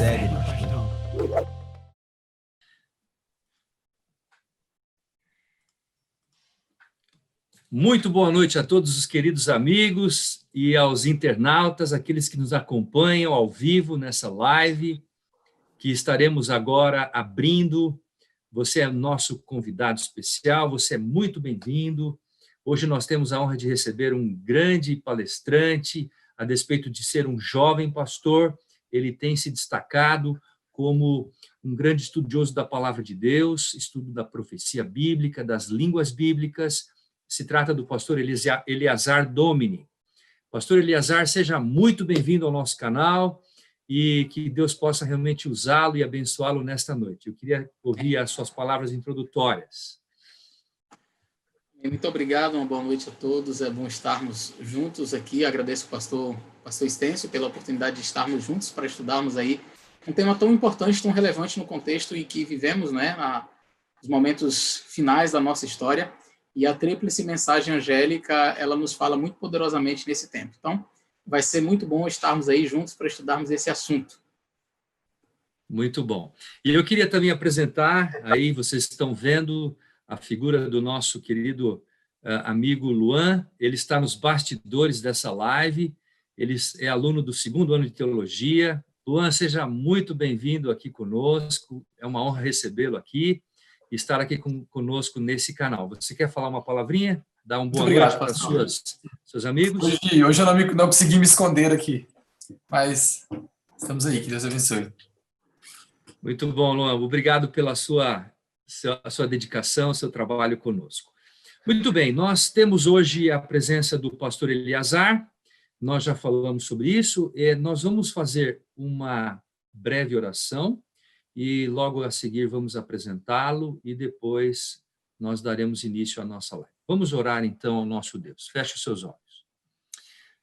Segue, Muito boa noite a todos os queridos amigos e aos internautas, aqueles que nos acompanham ao vivo nessa live, que estaremos agora abrindo. Você é nosso convidado especial, você é muito bem-vindo. Hoje nós temos a honra de receber um grande palestrante, a despeito de ser um jovem pastor, ele tem se destacado como um grande estudioso da palavra de Deus, estudo da profecia bíblica, das línguas bíblicas. Se trata do pastor Eleazar Domini. Pastor Eleazar, seja muito bem-vindo ao nosso canal e que Deus possa realmente usá-lo e abençoá-lo nesta noite. Eu queria ouvir as suas palavras introdutórias. Muito obrigado, uma boa noite a todos. É bom estarmos juntos aqui. Agradeço ao pastor Estêncio pela oportunidade de estarmos juntos para estudarmos aí um tema tão importante, tão relevante no contexto em que vivemos, né, nos momentos finais da nossa história. E a tríplice mensagem angélica, ela nos fala muito poderosamente nesse tempo. Então, vai ser muito bom estarmos aí juntos para estudarmos esse assunto. Muito bom. E eu queria também apresentar, aí vocês estão vendo a figura do nosso querido amigo Luan. Ele está nos bastidores dessa live, ele é aluno do 2º ano de teologia. Luan, seja muito bem-vindo aqui conosco, é uma honra recebê-lo aqui e estar aqui conosco nesse canal. Você quer falar uma palavrinha? Dar uma boa noite para seus amigos? Hoje eu não consegui me esconder aqui, mas estamos aí, que Deus abençoe. Muito bom, Luan. Obrigado pela sua dedicação, seu trabalho conosco. Muito bem, nós temos hoje a presença do pastor Eleazar, nós já falamos sobre isso, e nós vamos fazer uma breve oração e logo a seguir vamos apresentá-lo e depois nós daremos início à nossa live. Vamos orar então ao nosso Deus. Feche os seus olhos.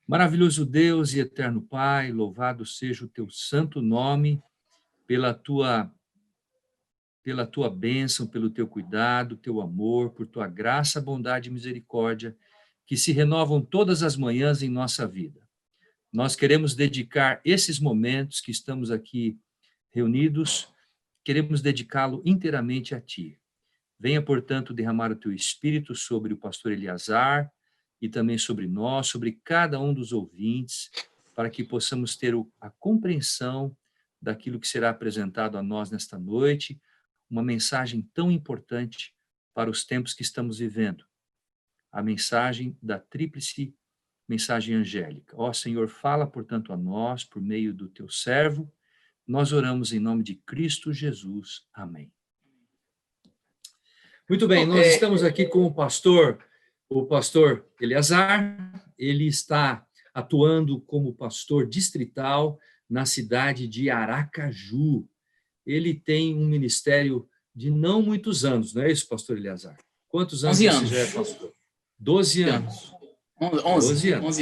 Maravilhoso Deus e eterno Pai, louvado seja o teu santo nome pela tua bênção, pelo teu cuidado, teu amor, por tua graça, bondade e misericórdia, que se renovam todas as manhãs em nossa vida. Nós queremos dedicar esses momentos que estamos aqui reunidos, queremos dedicá-lo inteiramente a ti. Venha, portanto, derramar o teu Espírito sobre o pastor Eleazar e também sobre nós, sobre cada um dos ouvintes, para que possamos ter a compreensão daquilo que será apresentado a nós nesta noite, uma mensagem tão importante para os tempos que estamos vivendo, a mensagem da tríplice mensagem angélica. Ó Senhor, fala, portanto, a nós, por meio do teu servo, nós oramos em nome de Cristo Jesus. Amém. Muito bem, nós estamos aqui com o pastor Eleazar, ele está atuando como pastor distrital na cidade de Aracaju. Ele tem um ministério de não muitos anos, não é isso, pastor Eleazar? Quantos anos você já é pastor? 12 anos. 11 anos.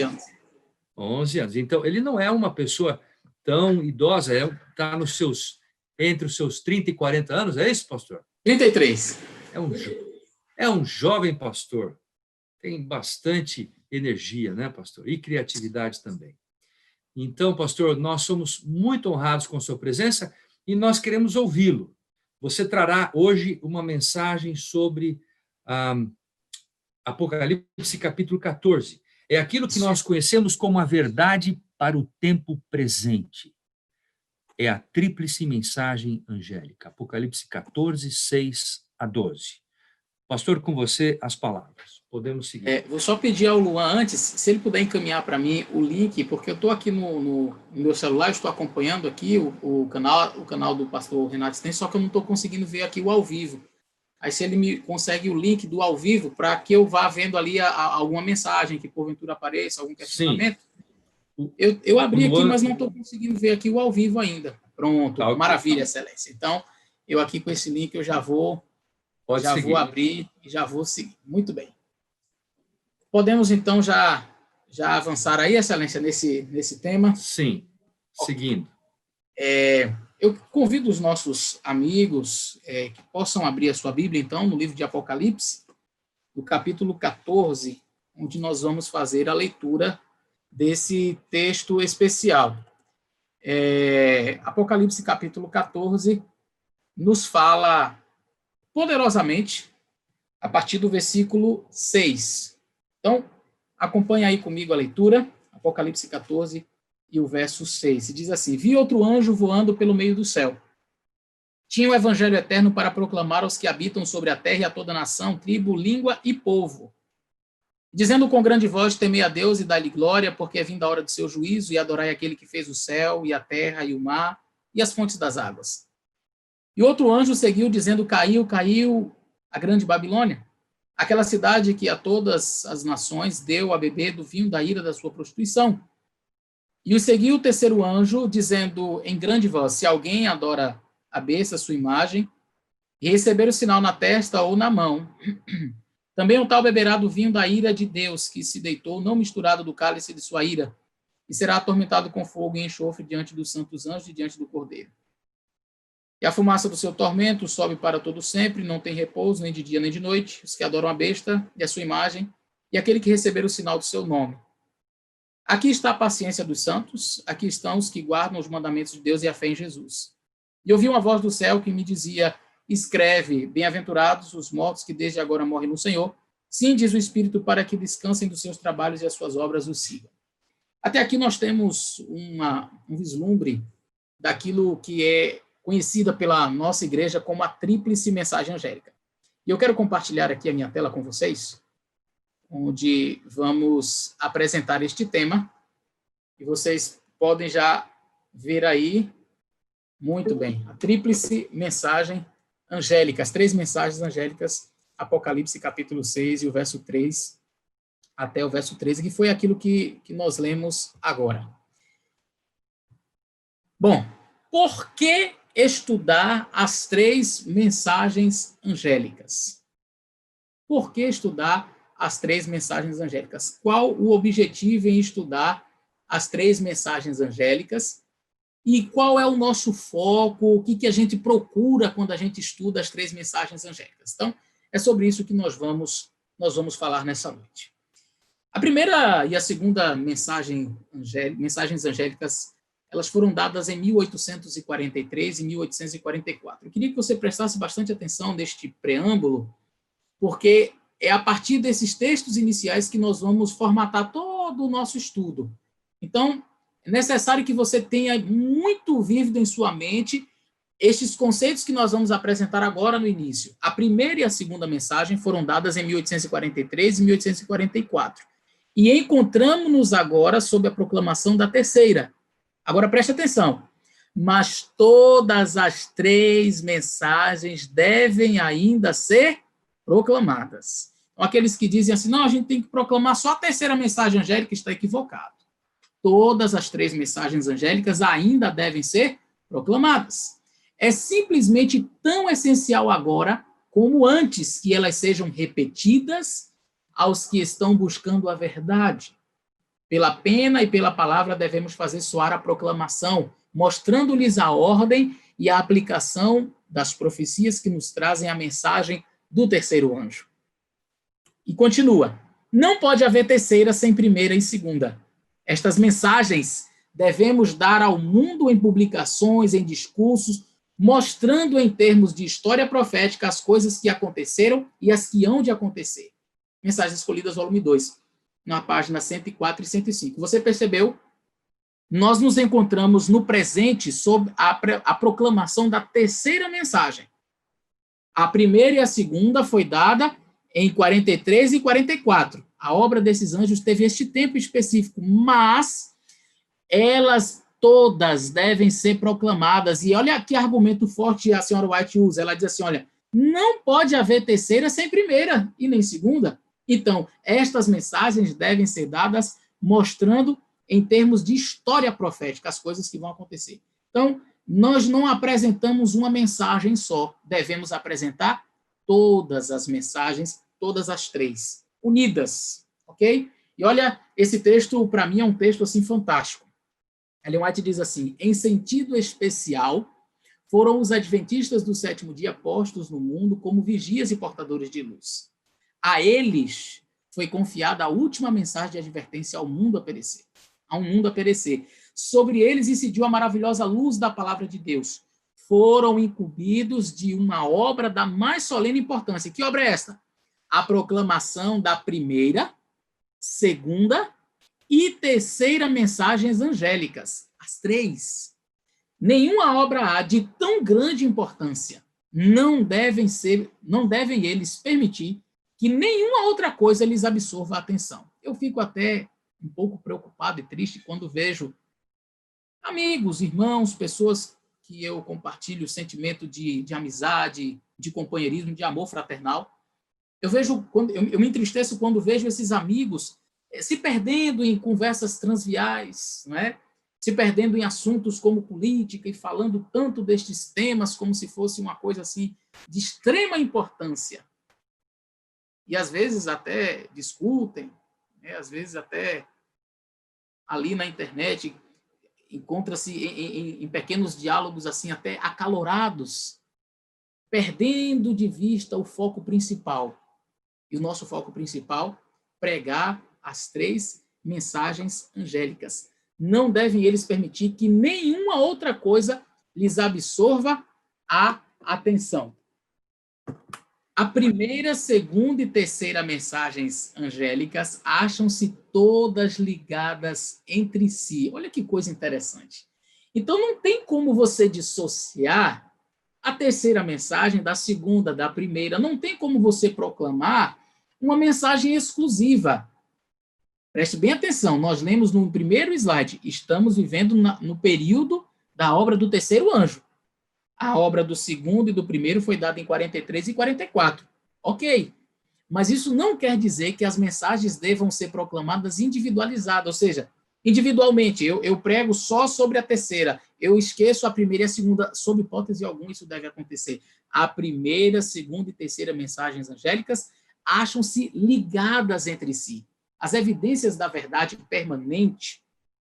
11 anos. Então, ele não é uma pessoa tão idosa, está entre os seus 30 e 40 anos, é isso, pastor? 33. É um jovem pastor, tem bastante energia, né, pastor? E criatividade também. Então, pastor, nós somos muito honrados com a sua presença e nós queremos ouvi-lo. Você trará hoje uma mensagem sobre Apocalipse capítulo 14. É aquilo que nós conhecemos como a verdade para o tempo presente. É a tríplice mensagem angélica. Apocalipse 14, 6 a 12. Pastor, com você as palavras. Podemos seguir. Vou só pedir ao Luan antes, se ele puder encaminhar para mim o link, porque eu estou aqui no meu celular, estou acompanhando aqui o canal do pastor Renato Sten, só que eu não estou conseguindo ver aqui o ao vivo. Aí se ele me consegue o link do ao vivo, para que eu vá vendo ali alguma mensagem que porventura apareça, algum questionamento. Sim. Eu abri aqui, mas não estou conseguindo ver aqui o ao vivo ainda. Pronto, tá, maravilha, excelência. Então, eu aqui com esse link, eu já vou abrir e já vou seguir. Muito bem. Podemos, então, já avançar aí, excelência, nesse tema? Sim, seguindo. Eu convido os nossos amigos que possam abrir a sua Bíblia, então, no livro de Apocalipse, no capítulo 14, onde nós vamos fazer a leitura desse texto especial. Apocalipse capítulo 14 nos fala poderosamente a partir do versículo 6. Então, acompanhe aí comigo a leitura, Apocalipse 14 e o verso 6. Se diz assim: vi outro anjo voando pelo meio do céu. Tinha o evangelho eterno para proclamar aos que habitam sobre a terra e a toda nação, tribo, língua e povo, dizendo com grande voz: temei a Deus e dai-lhe glória, porque é vinda a hora do seu juízo, e adorai aquele que fez o céu e a terra e o mar e as fontes das águas. E outro anjo seguiu, dizendo: caiu, caiu a grande Babilônia, aquela cidade que a todas as nações deu a beber do vinho da ira da sua prostituição. E o seguiu o terceiro anjo, dizendo em grande voz: se alguém adora a besta, sua imagem, e receber o sinal na testa ou na mão, também o tal beberá do vinho da ira de Deus, que se deitou, não misturado do cálice de sua ira, e será atormentado com fogo e enxofre diante dos santos anjos e diante do Cordeiro. E a fumaça do seu tormento sobe para todo sempre, não tem repouso, nem de dia nem de noite, os que adoram a besta e a sua imagem, e aquele que receber o sinal do seu nome. Aqui está a paciência dos santos, aqui estão os que guardam os mandamentos de Deus e a fé em Jesus. E ouvi uma voz do céu que me dizia: escreve, bem-aventurados os mortos que desde agora morrem no Senhor. Sim, diz o Espírito, para que descansem dos seus trabalhos e as suas obras os sigam. Até aqui nós temos um vislumbre daquilo que é conhecida pela nossa igreja como a tríplice mensagem angélica. E eu quero compartilhar aqui a minha tela com vocês, onde vamos apresentar este tema, e vocês podem já ver aí. Muito bem. A tríplice mensagem angélica, as 3 mensagens angélicas, Apocalipse capítulo 6 e o verso 3 até o verso 13, que foi aquilo que nós lemos agora. Bom, por que estudar as 3 mensagens angélicas? Por que estudar as 3 mensagens angélicas? Qual o objetivo em estudar as 3 mensagens angélicas? E qual é o nosso foco, o que a gente procura quando a gente estuda as 3 mensagens angélicas? Então, é sobre isso que nós vamos falar nessa noite. A primeira e a segunda mensagens angélicas, elas foram dadas em 1843 e 1844. Eu queria que você prestasse bastante atenção neste preâmbulo, porque é a partir desses textos iniciais que nós vamos formatar todo o nosso estudo. Então, é necessário que você tenha muito vívido em sua mente estes conceitos que nós vamos apresentar agora no início. A primeira e a segunda mensagem foram dadas em 1843 e 1844. E encontramos-nos agora sob a proclamação da terceira. Agora preste atenção. Mas todas as 3 mensagens devem ainda ser proclamadas. Então, aqueles que dizem assim: não, a gente tem que proclamar só a terceira mensagem angélica, está equivocado. Todas as 3 mensagens angélicas ainda devem ser proclamadas. É simplesmente tão essencial agora como antes que elas sejam repetidas aos que estão buscando a verdade. Pela pena e pela palavra devemos fazer soar a proclamação, mostrando-lhes a ordem e a aplicação das profecias que nos trazem a mensagem do terceiro anjo. E continua: não pode haver terceira sem primeira e segunda. Estas mensagens devemos dar ao mundo em publicações, em discursos, mostrando em termos de história profética as coisas que aconteceram e as que hão de acontecer. Mensagens Escolhidas, volume 2, na página 104 e 105. Você percebeu? Nós nos encontramos no presente sob a proclamação da terceira mensagem. A primeira e a segunda foi dada em 43 e 44. A obra desses anjos teve este tempo específico, mas elas todas devem ser proclamadas. E olha que argumento forte a senhora White usa. Ela diz assim: olha, não pode haver terceira sem primeira e nem segunda. Então, estas mensagens devem ser dadas mostrando em termos de história profética as coisas que vão acontecer. Então, nós não apresentamos uma mensagem só, devemos apresentar todas as mensagens, todas as 3, unidas, ok? E olha, esse texto, para mim, é um texto assim fantástico. Ellen White diz assim: em sentido especial, foram os adventistas do 7º dia postos no mundo como vigias e portadores de luz. A eles foi confiada a última mensagem de advertência ao mundo a perecer. sobre eles incidiu a maravilhosa luz da palavra de Deus. Foram incumbidos de uma obra da mais solene importância. Que obra é esta? A proclamação da primeira, segunda e terceira mensagens angélicas. As três. Nenhuma obra há de tão grande importância. Não devem eles permitir que nenhuma outra coisa lhes absorva a atenção. Eu fico até um pouco preocupado e triste quando vejo amigos, irmãos, pessoas que eu compartilho o sentimento de amizade, de companheirismo, de amor fraternal. Eu me entristeço quando vejo esses amigos se perdendo em conversas transviais, não é? Se perdendo em assuntos como política e falando tanto destes temas como se fosse uma coisa assim de extrema importância. E às vezes até discutem, né? Às vezes até ali na internet encontra-se em pequenos diálogos assim até acalorados, perdendo de vista o foco principal. E o nosso foco principal, pregar as três mensagens angélicas. Não devem eles permitir que nenhuma outra coisa lhes absorva a atenção. A primeira, segunda e terceira mensagens angélicas acham-se todas ligadas entre si. Olha que coisa interessante. Então, não tem como você dissociar a terceira mensagem da segunda, da primeira. Não tem como você proclamar uma mensagem exclusiva. Preste bem atenção, nós lemos no primeiro slide, estamos vivendo no período da obra do terceiro anjo. A obra do segundo e do primeiro foi dada em 43 e 44. Ok, mas isso não quer dizer que as mensagens devam ser proclamadas individualizadas, ou seja, individualmente, eu prego só sobre a terceira, eu esqueço a primeira e a segunda, sob hipótese alguma isso deve acontecer. A primeira, segunda e terceira mensagens angélicas acham-se ligadas entre si. As evidências da verdade permanente,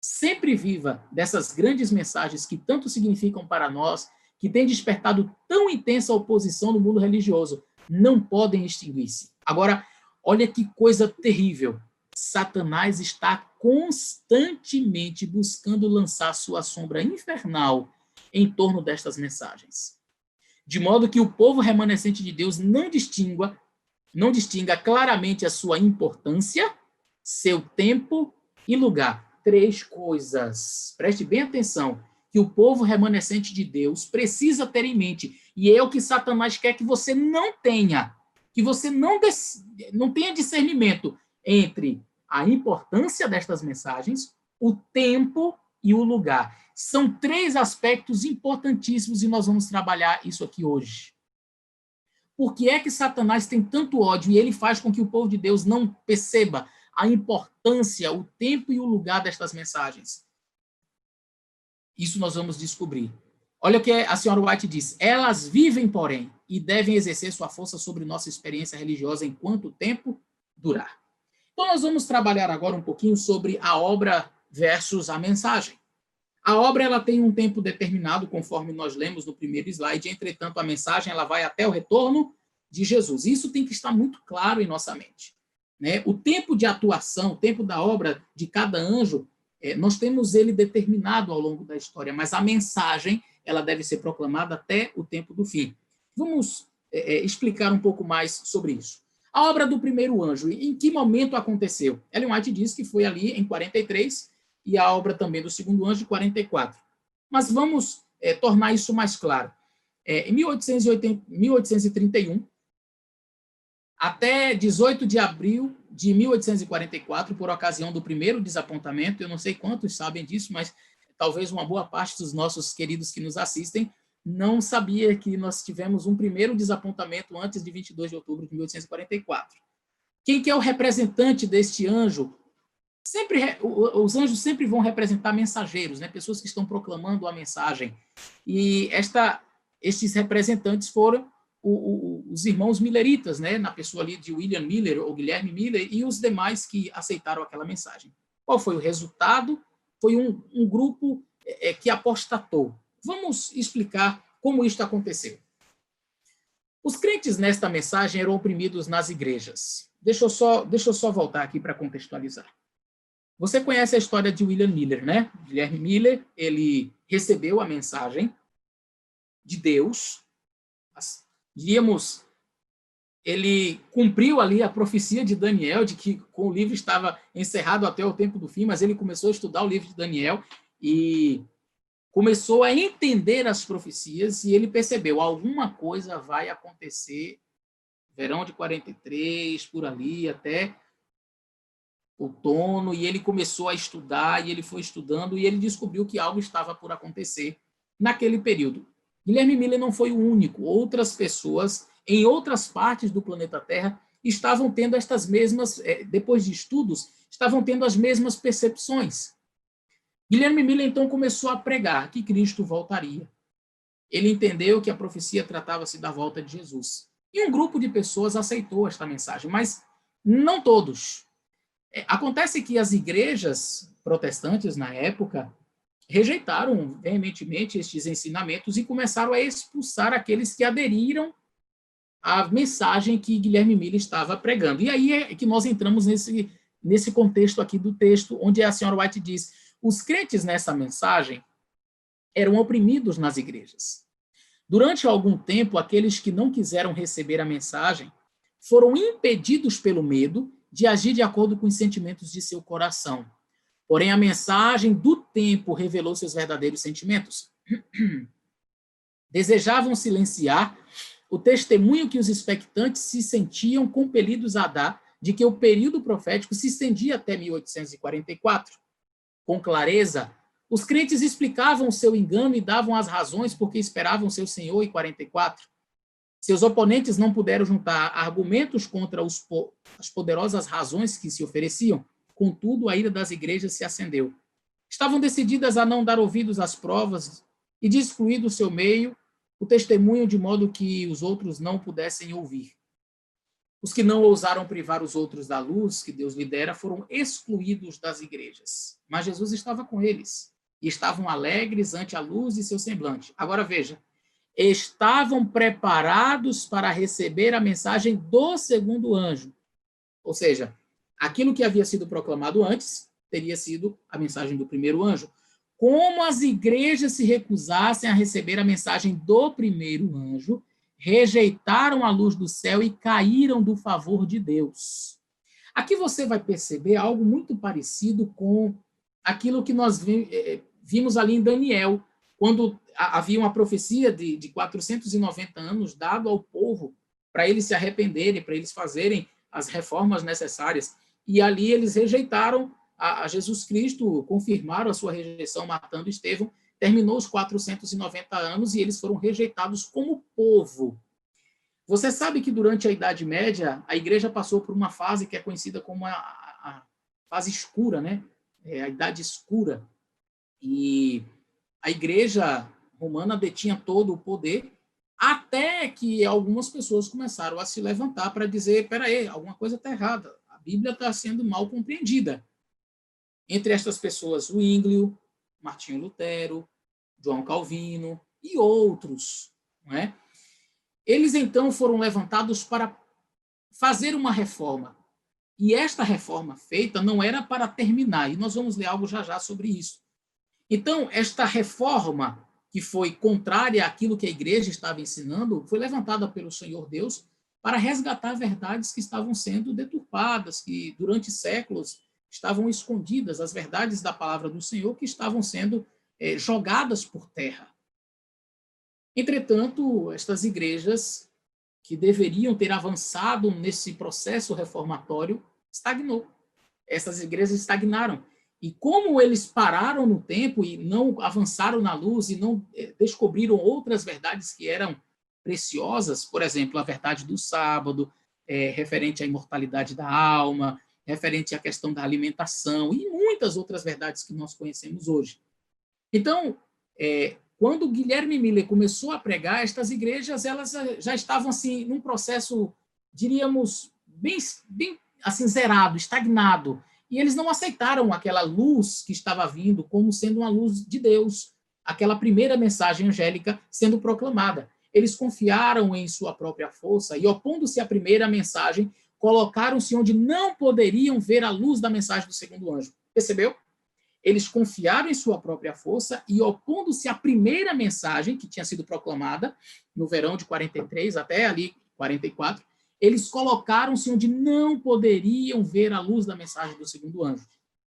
sempre viva, dessas grandes mensagens que tanto significam para nós, que têm despertado tão intensa oposição no mundo religioso, não podem extinguir-se. Agora, olha que coisa terrível. Satanás está constantemente buscando lançar sua sombra infernal em torno destas mensagens. De modo que o povo remanescente de Deus não distinga claramente a sua importância, seu tempo e lugar. Três coisas. Preste bem atenção. Que o povo remanescente de Deus precisa ter em mente. E é o que Satanás quer que você não tenha. Que você não tenha discernimento entre a importância destas mensagens, o tempo e o lugar. São três aspectos importantíssimos e nós vamos trabalhar isso aqui hoje. Por que é que Satanás tem tanto ódio e ele faz com que o povo de Deus não perceba a importância, o tempo e o lugar destas mensagens? Isso nós vamos descobrir. Olha o que a senhora White diz. Elas vivem, porém, e devem exercer sua força sobre nossa experiência religiosa enquanto o tempo durar. Então, nós vamos trabalhar agora um pouquinho sobre a obra versus a mensagem. A obra ela tem um tempo determinado, conforme nós lemos no primeiro slide, entretanto, a mensagem ela vai até o retorno de Jesus. Isso tem que estar muito claro em nossa mente. Né? O tempo de atuação, o tempo da obra de cada anjo, nós temos ele determinado ao longo da história, mas a mensagem ela deve ser proclamada até o tempo do fim. Vamos explicar um pouco mais sobre isso. A obra do primeiro anjo, em que momento aconteceu? Ellen White diz que foi ali em 43 e a obra também do segundo anjo em 44. Mas vamos tornar isso mais claro. Em 1831, até 18 de abril de 1844, por ocasião do primeiro desapontamento, eu não sei quantos sabem disso, mas talvez uma boa parte dos nossos queridos que nos assistem não sabia que nós tivemos um primeiro desapontamento antes de 22 de outubro de 1844. Quem que é o representante deste anjo? Os anjos sempre vão representar mensageiros, né? Pessoas que estão proclamando a mensagem. E estes representantes foram os irmãos milleritas, né, na pessoa ali de William Miller ou Guilherme Miller e os demais que aceitaram aquela mensagem. Qual foi o resultado? Foi um grupo que apostatou. Vamos explicar como isto aconteceu. Os crentes nesta mensagem eram oprimidos nas igrejas. Deixa eu só voltar aqui para contextualizar. Você conhece a história de William Miller, né? Guilherme Miller, ele recebeu a mensagem de Deus, diríamos, ele cumpriu ali a profecia de Daniel, de que o livro estava encerrado até o tempo do fim, mas ele começou a estudar o livro de Daniel e começou a entender as profecias, e ele percebeu, alguma coisa vai acontecer, verão de 43, por ali, até outono, e ele começou a estudar, e ele foi estudando, e ele descobriu que algo estava por acontecer naquele período. Guilherme Miller não foi o único, outras pessoas em outras partes do planeta Terra estavam tendo estas mesmas, depois de estudos, estavam tendo as mesmas percepções. Guilherme Miller, então, começou a pregar que Cristo voltaria. Ele entendeu que a profecia tratava-se da volta de Jesus. E um grupo de pessoas aceitou esta mensagem, mas não todos. Acontece que as igrejas protestantes, na época, rejeitaram veementemente estes ensinamentos e começaram a expulsar aqueles que aderiram à mensagem que Guilherme Miller estava pregando. E aí é que nós entramos nesse contexto aqui do texto, onde a senhora White diz: os crentes nessa mensagem eram oprimidos nas igrejas. Durante algum tempo, aqueles que não quiseram receber a mensagem foram impedidos pelo medo de agir de acordo com os sentimentos de seu coração. Porém, a mensagem do tempo revelou seus verdadeiros sentimentos. Desejavam silenciar o testemunho que os expectantes se sentiam compelidos a dar de que o período profético se estendia até 1844. Com clareza, os crentes explicavam o seu engano e davam as razões porque esperavam seu Senhor em 44. Seus oponentes não puderam juntar argumentos contra as poderosas razões que se ofereciam. Contudo, a ira das igrejas se acendeu. Estavam decididas a não dar ouvidos às provas e de excluir do seu meio o testemunho de modo que os outros não pudessem ouvir. Os que não ousaram privar os outros da luz que Deus lhe dera foram excluídos das igrejas. Mas Jesus estava com eles e estavam alegres ante a luz de seu semblante. Agora veja, estavam preparados para receber a mensagem do segundo anjo. Ou seja, aquilo que havia sido proclamado antes teria sido a mensagem do primeiro anjo. Como as igrejas se recusassem a receber a mensagem do primeiro anjo, rejeitaram a luz do céu e caíram do favor de Deus. Aqui você vai perceber algo muito parecido com aquilo que nós vimos ali em Daniel, quando havia uma profecia de 490 anos dado ao povo para eles se arrependerem, para eles fazerem as reformas necessárias. E ali eles rejeitaram a Jesus Cristo, confirmaram a sua rejeição matando Estevão, terminou os 490 anos e eles foram rejeitados como povo. Você sabe que durante a Idade Média, a igreja passou por uma fase que é conhecida como a fase escura, né? A Idade Escura. E a igreja romana detinha todo o poder, até que algumas pessoas começaram a se levantar para dizer, espera aí, alguma coisa está errada, a Bíblia está sendo mal compreendida. Entre estas pessoas, Zwinglio, Martinho Lutero, João Calvino e outros, não é? Eles, então, foram levantados para fazer uma reforma. E esta reforma feita não era para terminar, e nós vamos ler algo já sobre isso. Então, esta reforma, que foi contrária àquilo que a igreja estava ensinando, foi levantada pelo Senhor Deus para resgatar verdades que estavam sendo deturpadas, que durante séculos estavam escondidas, as verdades da palavra do Senhor que estavam sendo jogadas por terra. Entretanto, estas igrejas, que deveriam ter avançado nesse processo reformatório, estagnou. Essas igrejas estagnaram. E como eles pararam no tempo e não avançaram na luz e não descobriram outras verdades que eram preciosas, por exemplo, a verdade do sábado, referente à imortalidade da alma, referente à questão da alimentação e muitas outras verdades que nós conhecemos hoje. Então, quando Guilherme Miller começou a pregar, estas igrejas elas já estavam assim num processo, diríamos, bem assim zerado, estagnado, e eles não aceitaram aquela luz que estava vindo como sendo uma luz de Deus, aquela primeira mensagem angélica sendo proclamada. Eles confiaram em sua própria força e, opondo-se à primeira mensagem, colocaram-se onde não poderiam ver a luz da mensagem do segundo anjo. Percebeu? Eles confiaram em sua própria força e, opondo-se à primeira mensagem que tinha sido proclamada no verão de 43 até ali 44, eles colocaram-se onde não poderiam ver a luz da mensagem do segundo anjo.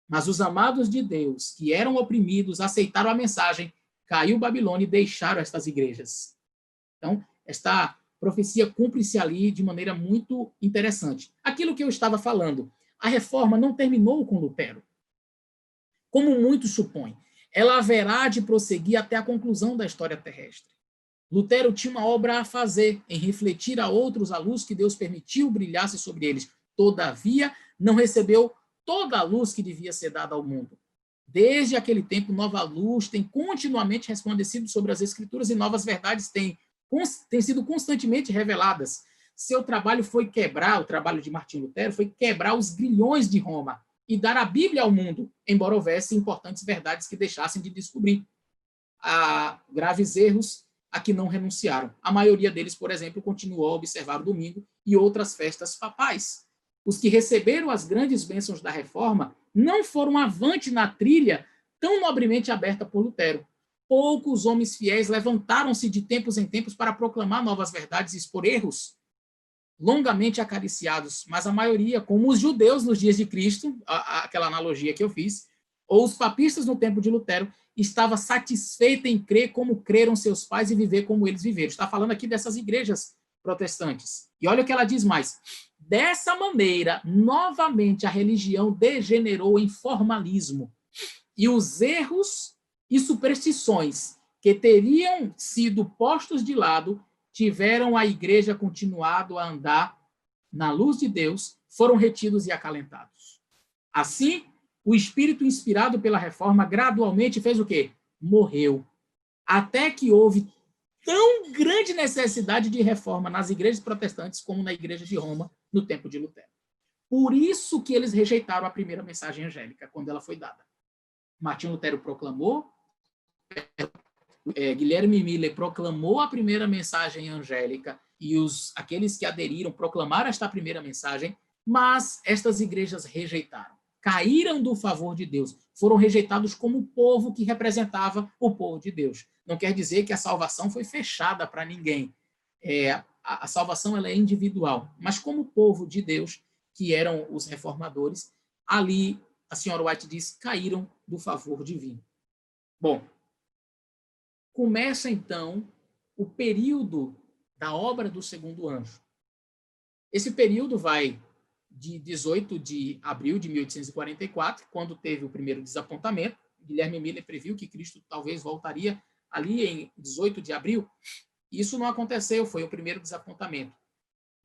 Mas os amados de Deus, que eram oprimidos, aceitaram a mensagem, caiu Babilônia e deixaram estas igrejas. Então, esta profecia cumpre-se ali de maneira muito interessante. Aquilo que eu estava falando, a reforma não terminou com Lutero. Como muitos supõem, ela haverá de prosseguir até a conclusão da história terrestre. Lutero tinha uma obra a fazer, em refletir a outros a luz que Deus permitiu brilhasse sobre eles. Todavia, não recebeu toda a luz que devia ser dada ao mundo. Desde aquele tempo, nova luz tem continuamente resplandecido sobre as Escrituras e novas verdades têm sido constantemente reveladas. Seu trabalho foi quebrar, o trabalho de Martinho Lutero foi quebrar os grilhões de Roma e dar a Bíblia ao mundo, embora houvesse importantes verdades que deixassem de descobrir. Há graves erros a que não renunciaram. A maioria deles, por exemplo, continuou a observar o domingo e outras festas papais. Os que receberam as grandes bênçãos da reforma não foram avante na trilha tão nobremente aberta por Lutero. Poucos homens fiéis levantaram-se de tempos em tempos para proclamar novas verdades e expor erros longamente acariciados, mas a maioria, como os judeus nos dias de Cristo, aquela analogia que eu fiz, ou os papistas no tempo de Lutero, estava satisfeita em crer como creram seus pais e viver como eles viveram. Está falando aqui dessas igrejas protestantes. E olha o que ela diz mais. Dessa maneira, novamente a religião degenerou em formalismo. E os erros e superstições que teriam sido postos de lado tiveram a igreja continuado a andar na luz de Deus, foram retidos e acalentados. Assim, o espírito inspirado pela reforma gradualmente fez o quê? Morreu. Até que houve tão grande necessidade de reforma nas igrejas protestantes como na igreja de Roma no tempo de Lutero. Por isso que eles rejeitaram a primeira mensagem angélica quando ela foi dada. Martinho Lutero proclamou, Guilherme Miller proclamou a primeira mensagem angélica e aqueles que aderiram proclamaram esta primeira mensagem, mas estas igrejas rejeitaram. Caíram do favor de Deus, foram rejeitados como povo que representava o povo de Deus. Não quer dizer que a salvação foi fechada para ninguém. A salvação ela é individual, mas como povo de Deus, que eram os reformadores, ali, a senhora White diz, caíram do favor divino. Bom, começa então o período da obra do segundo anjo. Esse período vai de 18 de abril de 1844, quando teve o primeiro desapontamento. Guilherme Miller previu que Cristo talvez voltaria ali em 18 de abril. Isso não aconteceu, foi o primeiro desapontamento.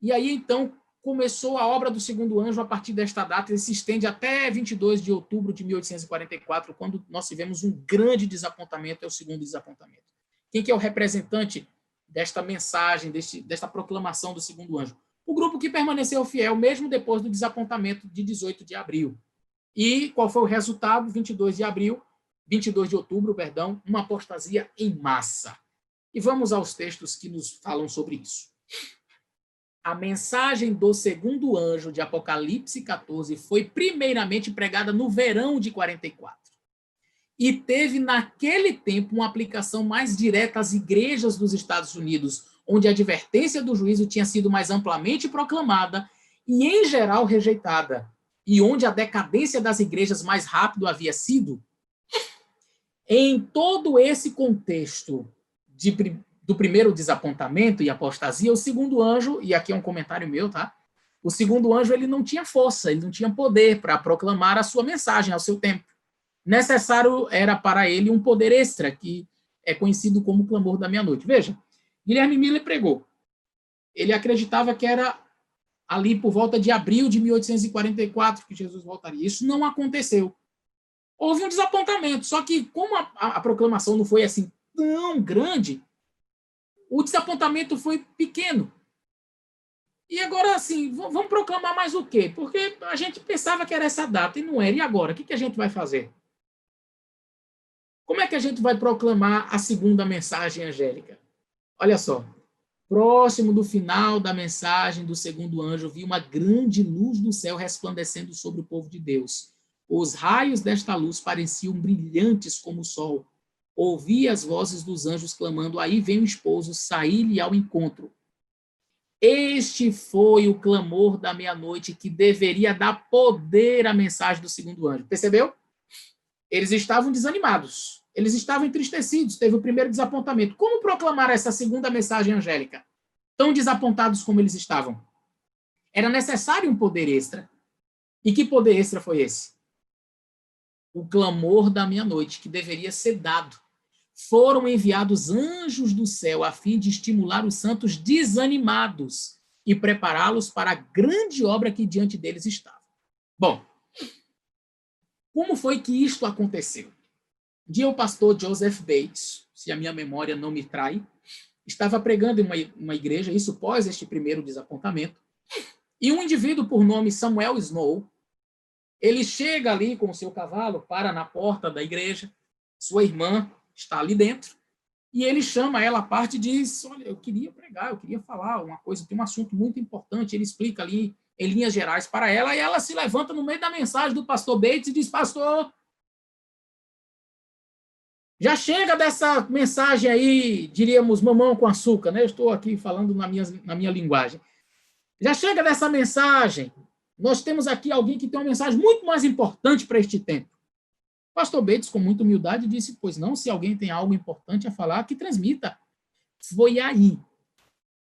E aí, então, começou a obra do segundo anjo a partir desta data, ele se estende até 22 de outubro de 1844, quando nós tivemos um grande desapontamento, é o segundo desapontamento. Quem que é o representante desta mensagem, desta proclamação do segundo anjo? O grupo que permaneceu fiel, mesmo depois do desapontamento de 18 de abril. E qual foi o resultado? 22 de outubro, uma apostasia em massa. E vamos aos textos que nos falam sobre isso. A mensagem do segundo anjo de Apocalipse 14 foi primeiramente pregada no verão de 44. E teve, naquele tempo, uma aplicação mais direta às igrejas dos Estados Unidos, onde a advertência do juízo tinha sido mais amplamente proclamada e, em geral, rejeitada, e onde a decadência das igrejas mais rápido havia sido. Em todo esse contexto do primeiro desapontamento e apostasia, o segundo anjo, e aqui é um comentário meu, tá? O segundo anjo ele não tinha força, ele não tinha poder para proclamar a sua mensagem ao seu tempo. Necessário era para ele um poder extra, que é conhecido como o clamor da meia-noite. Veja, Guilherme Miller pregou. Ele acreditava que era ali por volta de abril de 1844 que Jesus voltaria. Isso não aconteceu. Houve um desapontamento, só que como a proclamação não foi assim tão grande, o desapontamento foi pequeno. E agora, assim, vamos proclamar mais o quê? Porque a gente pensava que era essa data e não era. E agora? O que a gente vai fazer? Como é que a gente vai proclamar a segunda mensagem angélica? Olha só. Próximo do final da mensagem do segundo anjo, vi uma grande luz do céu resplandecendo sobre o povo de Deus. Os raios desta luz pareciam brilhantes como o sol. Ouvi as vozes dos anjos clamando, aí vem o esposo, saí-lhe ao encontro. Este foi o clamor da meia-noite que deveria dar poder à mensagem do segundo anjo. Percebeu? Eles estavam desanimados, eles estavam entristecidos, teve o primeiro desapontamento. Como proclamar essa segunda mensagem angélica? Tão desapontados como eles estavam. Era necessário um poder extra. E que poder extra foi esse? O clamor da meia-noite, que deveria ser dado. Foram enviados anjos do céu a fim de estimular os santos desanimados e prepará-los para a grande obra que diante deles estava. Bom, como foi que isto aconteceu? Um dia o pastor Joseph Bates, se a minha memória não me trai, estava pregando em uma igreja, isso pós este primeiro desapontamento, e um indivíduo por nome Samuel Snow, ele chega ali com o seu cavalo, para na porta da igreja, sua irmã está ali dentro, e ele chama ela à parte e diz, olha, eu queria pregar, eu queria falar uma coisa, tem um assunto muito importante, ele explica ali em linhas gerais para ela, e ela se levanta no meio da mensagem do pastor Bates e diz, pastor, já chega dessa mensagem aí, diríamos, mamão com açúcar, né? Eu estou aqui falando na minha linguagem. Já chega dessa mensagem, nós temos aqui alguém que tem uma mensagem muito mais importante para este tempo. O pastor Bates, com muita humildade, disse, pois não, se alguém tem algo importante a falar, que transmita. Foi aí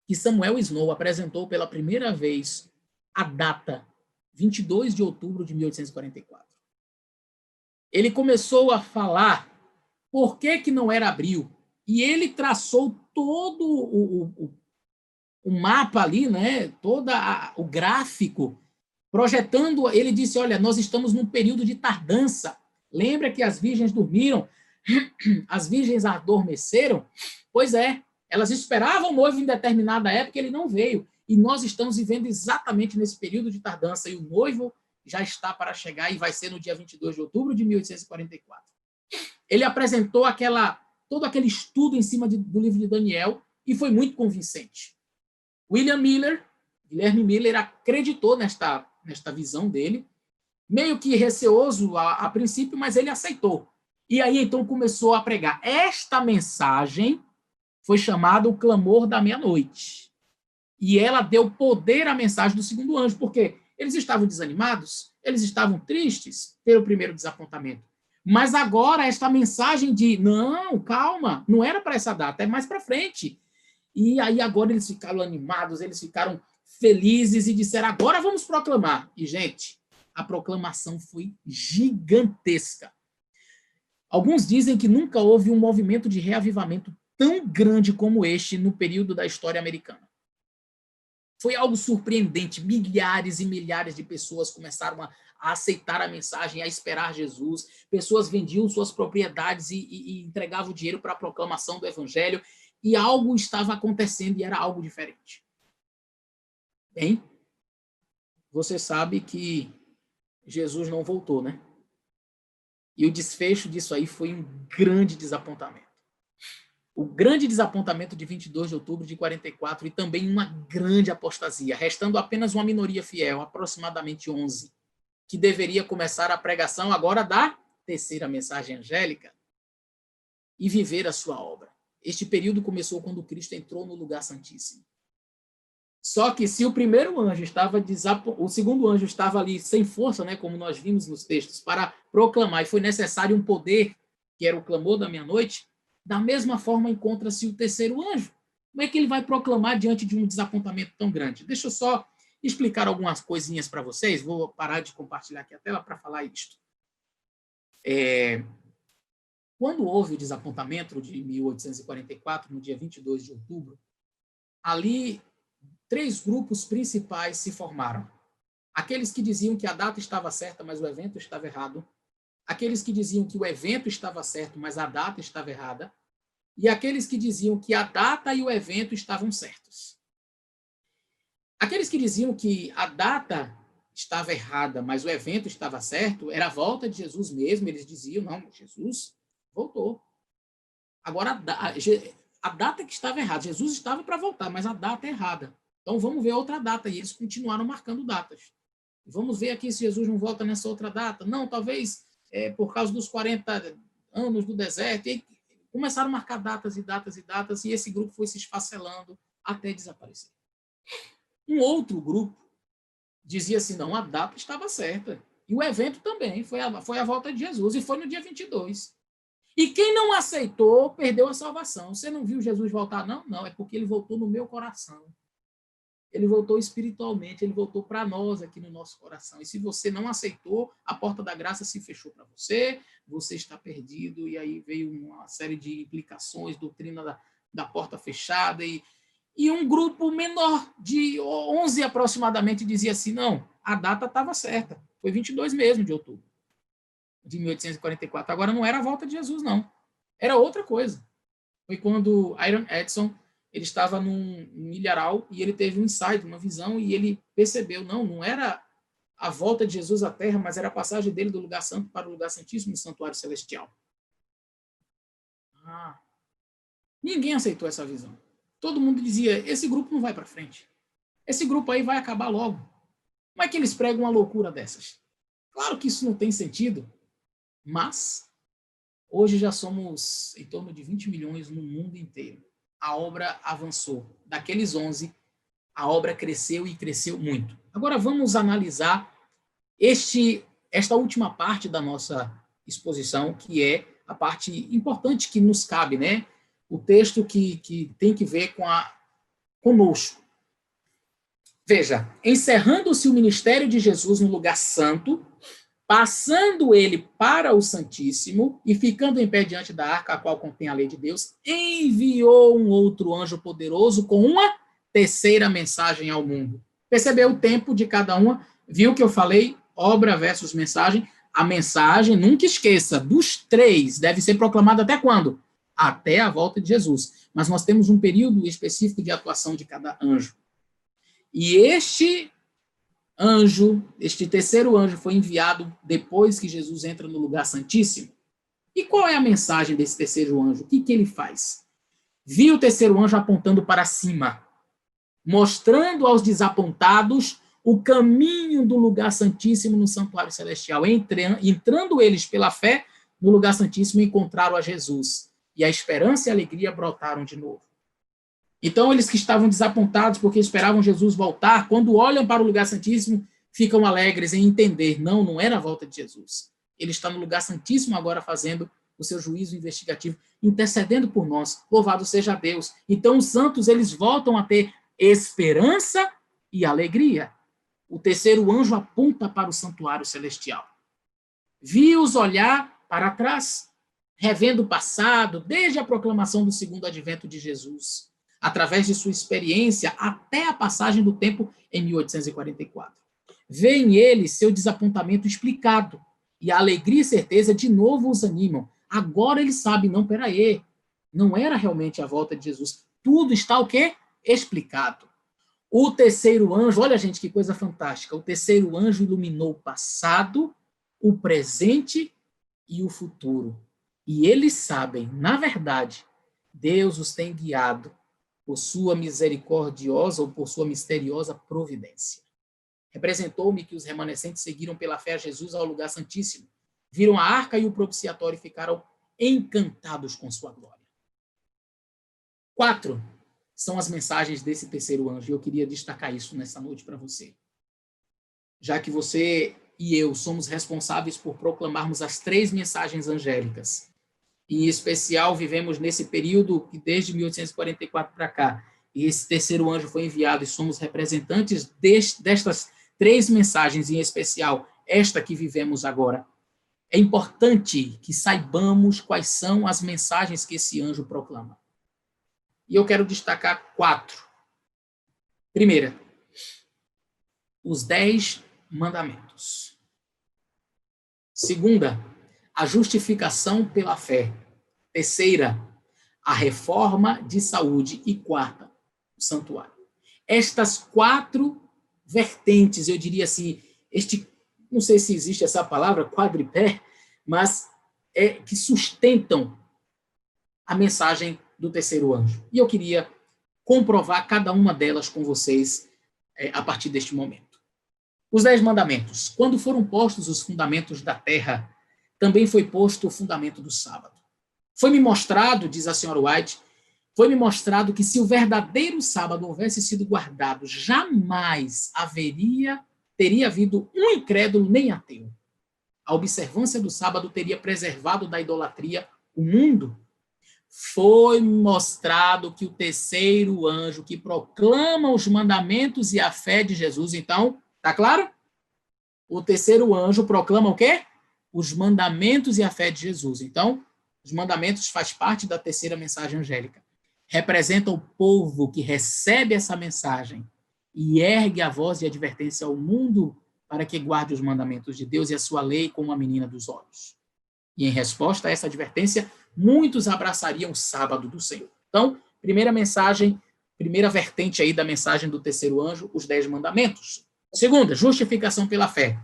que Samuel Snow apresentou pela primeira vez a data 22 de outubro de 1844. Ele começou a falar por que não era abril, e ele traçou todo o mapa ali, né, todo o gráfico, projetando, ele disse, olha, nós estamos num período de tardança. Lembra que as virgens dormiram, as virgens adormeceram? Pois é, elas esperavam o noivo em determinada época, ele não veio. E nós estamos vivendo exatamente nesse período de tardança, e o noivo já está para chegar, e vai ser no dia 22 de outubro de 1844. Ele apresentou todo aquele estudo em cima do livro de Daniel, e foi muito convincente. Guilherme Miller acreditou nesta visão dele, meio que receoso a princípio, mas ele aceitou. E aí, então, começou a pregar. Esta mensagem foi chamada o clamor da meia-noite. E ela deu poder à mensagem do segundo anjo, porque eles estavam desanimados, eles estavam tristes pelo primeiro desapontamento. Mas agora, esta mensagem de, não, calma, não era para essa data, é mais para frente. E aí, agora, eles ficaram animados, eles ficaram felizes e disseram, agora vamos proclamar. E, gente, a proclamação foi gigantesca. Alguns dizem que nunca houve um movimento de reavivamento tão grande como este no período da história americana. Foi algo surpreendente. Milhares e milhares de pessoas começaram a aceitar a mensagem, a esperar Jesus. Pessoas vendiam suas propriedades e entregavam o dinheiro para a proclamação do evangelho. E algo estava acontecendo e era algo diferente. Bem, você sabe que Jesus não voltou, né? E o desfecho disso aí foi um grande desapontamento. O grande desapontamento de 22 de outubro de 44 e também uma grande apostasia, restando apenas uma minoria fiel, aproximadamente 11, que deveria começar a pregação agora da terceira mensagem angélica e viver a sua obra. Este período começou quando Cristo entrou no lugar santíssimo. Só que se o primeiro anjo estava o segundo anjo estava ali sem força, né, como nós vimos nos textos, para proclamar, e foi necessário um poder, que era o clamor da meia-noite, da mesma forma encontra-se o terceiro anjo. Como é que ele vai proclamar diante de um desapontamento tão grande? Deixa eu só explicar algumas coisinhas para vocês, vou parar de compartilhar aqui a tela para falar isto. Quando houve o desapontamento de 1844, no dia 22 de outubro, ali 3 grupos principais se formaram. Aqueles que diziam que a data estava certa, mas o evento estava errado. Aqueles que diziam que o evento estava certo, mas a data estava errada. E aqueles que diziam que a data e o evento estavam certos. Aqueles que diziam que a data estava errada, mas o evento estava certo, era a volta de Jesus mesmo. Eles diziam, não, Jesus voltou. Agora, a data que estava errada. Jesus estava para voltar, mas a data é errada. Então, vamos ver outra data. E eles continuaram marcando datas. Vamos ver aqui se Jesus não volta nessa outra data. Não, talvez por causa dos 40 anos do deserto. E começaram a marcar datas e datas e datas, e esse grupo foi se esfacelando até desaparecer. Um outro grupo dizia assim, não, a data estava certa. E o evento também, foi a volta de Jesus, e foi no dia 22. E quem não aceitou, perdeu a salvação. Você não viu Jesus voltar, não? Não, é porque ele voltou no meu coração. Ele voltou espiritualmente, ele voltou para nós aqui no nosso coração. E se você não aceitou, a porta da graça se fechou para você, você está perdido, e aí veio uma série de implicações, doutrina da porta fechada, e um grupo menor, de 11 aproximadamente, dizia assim, não, a data estava certa, foi 22 mesmo de outubro de 1844. Agora não era a volta de Jesus, não. Era outra coisa. Foi quando Iron Edson ele estava num milharal e ele teve um insight, uma visão, e ele percebeu, não era a volta de Jesus à Terra, mas era a passagem dele do lugar santo para o lugar santíssimo no santuário celestial. Ninguém aceitou essa visão. Todo mundo dizia, esse grupo não vai para frente. Esse grupo aí vai acabar logo. Como é que eles pregam uma loucura dessas? Claro que isso não tem sentido, mas hoje já somos em torno de 20 milhões no mundo inteiro. A obra avançou. Daqueles 11, a obra cresceu e cresceu muito. Agora vamos analisar esta última parte da nossa exposição, que é a parte importante que nos cabe, né? O texto que tem que ver conosco. Veja, encerrando-se o ministério de Jesus no lugar santo, passando ele para o Santíssimo e ficando em pé diante da arca, a qual contém a lei de Deus, enviou um outro anjo poderoso com uma terceira mensagem ao mundo. Percebeu o tempo de cada uma? Viu que eu falei obra versus mensagem? A mensagem, nunca esqueça, dos 3, deve ser proclamada até quando? Até a volta de Jesus. Mas nós temos um período específico de atuação de cada anjo. E este terceiro anjo foi enviado depois que Jesus entra no lugar santíssimo. E qual é a mensagem desse terceiro anjo? O que ele faz? Viu o terceiro anjo apontando para cima, mostrando aos desapontados o caminho do lugar santíssimo no santuário celestial. Entrando eles pela fé no lugar santíssimo, encontraram a Jesus. E a esperança e a alegria brotaram de novo. Então, eles que estavam desapontados porque esperavam Jesus voltar, quando olham para o lugar santíssimo, ficam alegres em entender, não era a volta de Jesus. Ele está no lugar santíssimo agora fazendo o seu juízo investigativo, intercedendo por nós. Louvado seja Deus. Então, os santos, eles voltam a ter esperança e alegria. O terceiro anjo aponta para o santuário celestial. Vi-os olhar para trás, revendo o passado, desde a proclamação do segundo advento de Jesus, através de sua experiência até a passagem do tempo em 1844. Vêem eles seu desapontamento explicado, e a alegria e certeza de novo os animam. Agora eles sabem, peraí, não era realmente a volta de Jesus. Tudo está o quê? Explicado. O terceiro anjo, olha gente, que coisa fantástica, o terceiro anjo iluminou o passado, o presente e o futuro. E eles sabem, na verdade, Deus os tem guiado por sua misericordiosa ou por sua misteriosa providência. Representou-me que os remanescentes seguiram pela fé a Jesus ao lugar santíssimo, viram a arca e o propiciatório e ficaram encantados com sua glória. 4 são as mensagens desse terceiro anjo, e eu queria destacar isso nessa noite para você. Já que você e eu somos responsáveis por proclamarmos as 3 mensagens angélicas, e, em especial, vivemos nesse período que desde 1844 para cá, e esse terceiro anjo foi enviado e somos representantes destas 3 mensagens, em especial esta que vivemos agora. É importante que saibamos quais são as mensagens que esse anjo proclama. E eu quero destacar 4. Primeira, os 10 mandamentos. Segunda, a justificação pela fé. Terceira, a reforma de saúde. E 4ª, o santuário. Estas 4 vertentes, eu diria assim, não sei se existe essa palavra, quadripé, mas que sustentam a mensagem do terceiro anjo. E eu queria comprovar cada uma delas com vocês a partir deste momento. Os 10 mandamentos. Quando foram postos os fundamentos da terra, também foi posto o fundamento do sábado. Foi-me mostrado, diz a senhora White, foi-me mostrado que se o verdadeiro sábado houvesse sido guardado, jamais teria havido um incrédulo nem ateu. A observância do sábado teria preservado da idolatria o mundo. Foi mostrado que o terceiro anjo que proclama os mandamentos e a fé de Jesus, então, tá claro? O terceiro anjo proclama o quê? Os mandamentos e a fé de Jesus. Então, os mandamentos faz parte da terceira mensagem angélica. Representa o povo que recebe essa mensagem e ergue a voz de advertência ao mundo para que guarde os mandamentos de Deus e a sua lei como a menina dos olhos. E em resposta a essa advertência, muitos abraçariam o sábado do Senhor. Então, primeira mensagem, primeira vertente aí da mensagem do terceiro anjo, os 10 mandamentos. Segunda, justificação pela fé.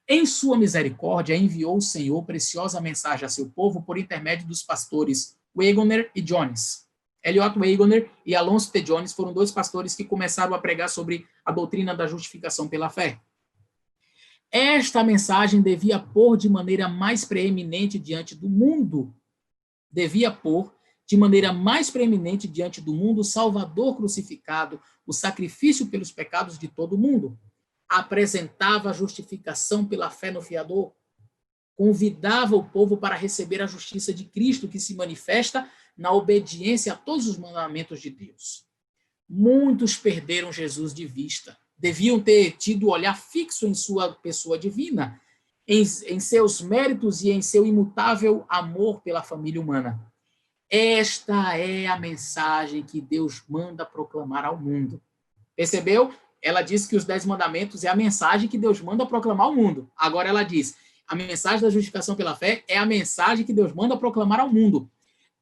Em sua misericórdia, enviou o Senhor preciosa mensagem a seu povo por intermédio dos pastores Wagoner e Jones. Eliot Wagoner e Alonso T. Jones foram 2 pastores que começaram a pregar sobre a doutrina da justificação pela fé. Esta mensagem devia pôr de maneira mais preeminente diante do mundo, o Salvador crucificado, o sacrifício pelos pecados de todo o mundo. Apresentava a justificação pela fé no Fiador, convidava o povo para receber a justiça de Cristo, que se manifesta na obediência a todos os mandamentos de Deus. Muitos perderam Jesus de vista. Deviam ter tido olhar fixo em sua pessoa divina, em seus méritos e em seu imutável amor pela família humana. Esta é a mensagem que Deus manda proclamar ao mundo. Percebeu? Ela disse que os 10 mandamentos é a mensagem que Deus manda proclamar ao mundo. Agora ela diz, a mensagem da justificação pela fé é a mensagem que Deus manda proclamar ao mundo.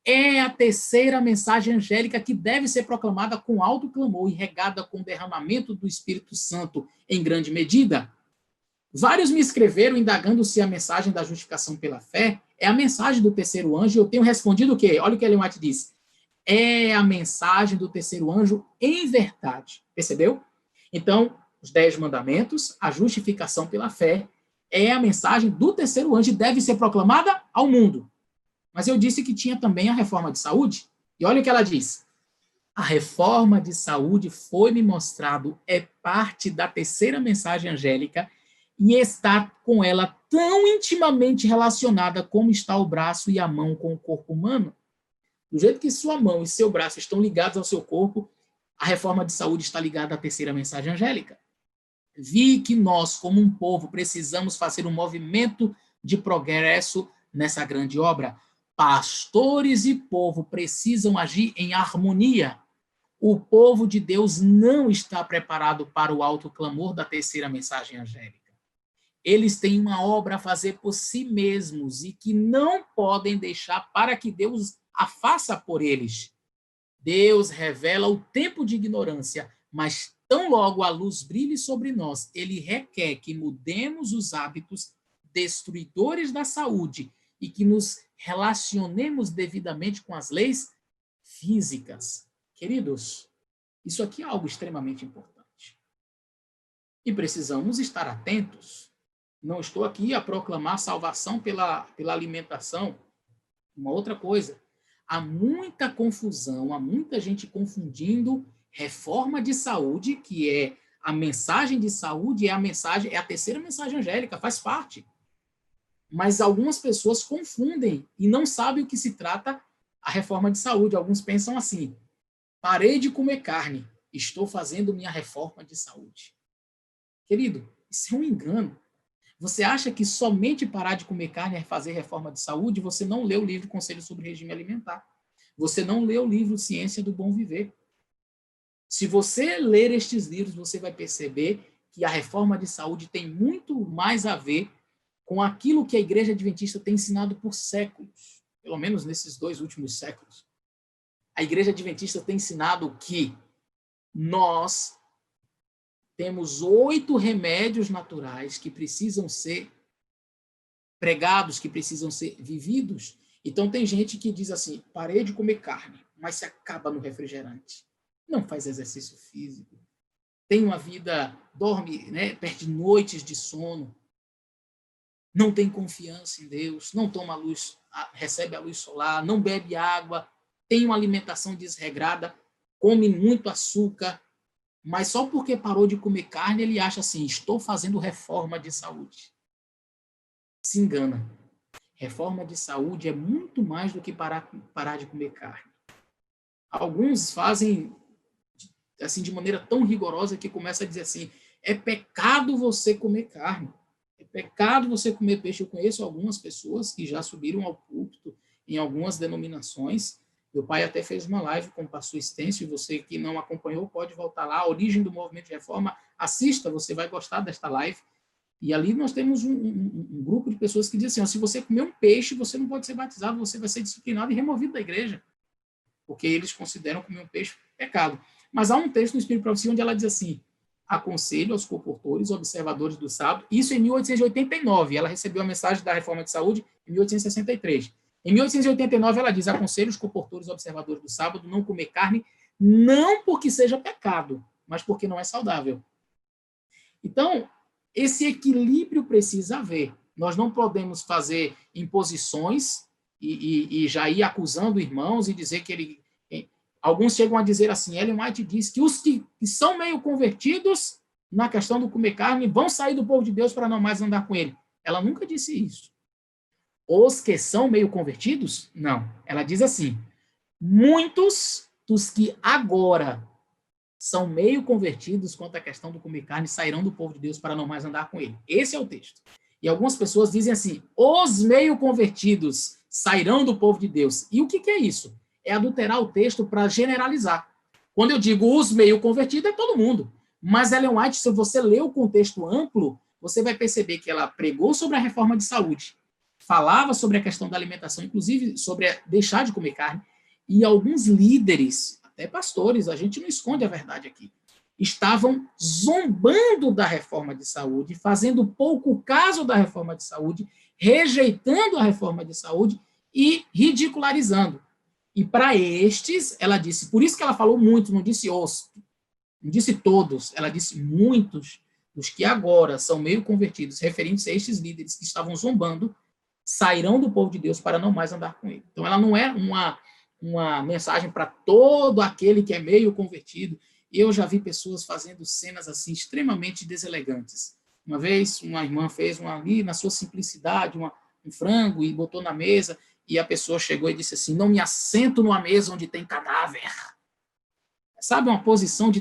É a terceira mensagem angélica que deve ser proclamada com alto clamor e regada com o derramamento do Espírito Santo em grande medida. Vários me escreveram indagando se a mensagem da justificação pela fé é a mensagem do terceiro anjo, e eu tenho respondido o quê? Olha o que Ellen White diz. É a mensagem do terceiro anjo em verdade. Percebeu? Então, os 10 mandamentos, a justificação pela fé, é a mensagem do terceiro anjo e deve ser proclamada ao mundo. Mas eu disse que tinha também a reforma de saúde. E olha o que ela diz. A reforma de saúde foi-me mostrado, é parte da terceira mensagem angélica e está com ela tão intimamente relacionada como está o braço e a mão com o corpo humano. Do jeito que sua mão e seu braço estão ligados ao seu corpo, a reforma de saúde está ligada à terceira mensagem angélica. Vi que nós, como um povo, precisamos fazer um movimento de progresso nessa grande obra. Pastores e povo precisam agir em harmonia. O povo de Deus não está preparado para o alto clamor da terceira mensagem angélica. Eles têm uma obra a fazer por si mesmos e que não podem deixar para que Deus a faça por eles. Deus revela o tempo de ignorância, mas tão logo a luz brilhe sobre nós, ele requer que mudemos os hábitos destruidores da saúde e que nos relacionemos devidamente com as leis físicas. Queridos, isso aqui é algo extremamente importante. E precisamos estar atentos. Não estou aqui a proclamar salvação pela alimentação. Uma outra coisa, há muita confusão, há muita gente confundindo reforma de saúde, que é a mensagem de saúde, é a terceira mensagem angélica, faz parte. Mas algumas pessoas confundem e não sabem o que se trata a reforma de saúde. Alguns pensam assim, parei de comer carne, estou fazendo minha reforma de saúde. Querido, isso é um engano. Você acha que somente parar de comer carne é fazer reforma de saúde? Você não leu o livro Conselho sobre Regime Alimentar. Você não leu o livro Ciência do Bom Viver. Se você ler estes livros, você vai perceber que a reforma de saúde tem muito mais a ver com aquilo que a Igreja Adventista tem ensinado por séculos, pelo menos nesses 2 últimos séculos. A Igreja Adventista tem ensinado que nós temos 8 remédios naturais que precisam ser pregados, que precisam ser vividos. Então, tem gente que diz assim, parei de comer carne, mas se acaba no refrigerante. Não faz exercício físico. tem uma vida, dorme, né, perde noites de sono, não tem confiança em Deus, não toma luz, recebe a luz solar, não bebe água, tem uma alimentação desregrada, come muito açúcar, mas só porque parou de comer carne, ele acha assim, estou fazendo reforma de saúde. Se engana. Reforma de saúde é muito mais do que parar de comer carne. Alguns fazem assim de maneira tão rigorosa que começa a dizer assim, é pecado você comer carne, é pecado você comer peixe. Eu conheço algumas pessoas que já subiram ao púlpito em algumas denominações. Meu pai até fez uma live com o pastor Estêncio, você que não acompanhou pode voltar lá, a origem do movimento de reforma, assista, você vai gostar desta live. E ali nós temos um grupo de pessoas que dizem assim, ó, se você comer um peixe, você não pode ser batizado, você vai ser disciplinado e removido da igreja, porque eles consideram comer um peixe pecado. Mas há um texto no Espírito de Profecia onde ela diz assim, aconselho aos comportores, observadores do sábado, isso em 1889, ela recebeu a mensagem da reforma de saúde em 1863. Em 1889 ela diz, aconselho os comportores, observadores do sábado, não comer carne, não porque seja pecado, mas porque não é saudável. Então, esse equilíbrio precisa haver. Nós não podemos fazer imposições e já ir acusando irmãos e dizer que ele... Alguns chegam a dizer assim, Ellen White diz que os que são meio convertidos na questão do comer carne vão sair do povo de Deus para não mais andar com ele. Ela nunca disse isso. Os que são meio convertidos? Não. Ela diz assim, muitos dos que agora são meio convertidos quanto à questão do comer carne sairão do povo de Deus para não mais andar com ele. Esse é o texto. E algumas pessoas dizem assim, os meio convertidos sairão do povo de Deus. E o que é isso? É adulterar o texto para generalizar. Quando eu digo os meio convertidos, é todo mundo. Mas Ellen White, se você ler o contexto amplo, você vai perceber que ela pregou sobre a reforma de saúde, falava sobre a questão da alimentação, inclusive sobre deixar de comer carne, e alguns líderes, até pastores, a gente não esconde a verdade aqui, estavam zombando da reforma de saúde, fazendo pouco caso da reforma de saúde, rejeitando a reforma de saúde e ridicularizando. E para estes, ela disse, por isso que ela falou muito, não disse os, não disse todos, ela disse muitos dos que agora são meio convertidos, referindo-se a estes líderes que estavam zombando, sairão do povo de Deus para não mais andar com ele. Então, ela não é uma mensagem para todo aquele que é meio convertido. Eu já vi pessoas fazendo cenas assim extremamente deselegantes. Uma vez, uma irmã fez ali, na sua simplicidade, um frango e botou na mesa, e a pessoa chegou e disse assim, não me assento numa mesa onde tem cadáver. Sabe, uma posição de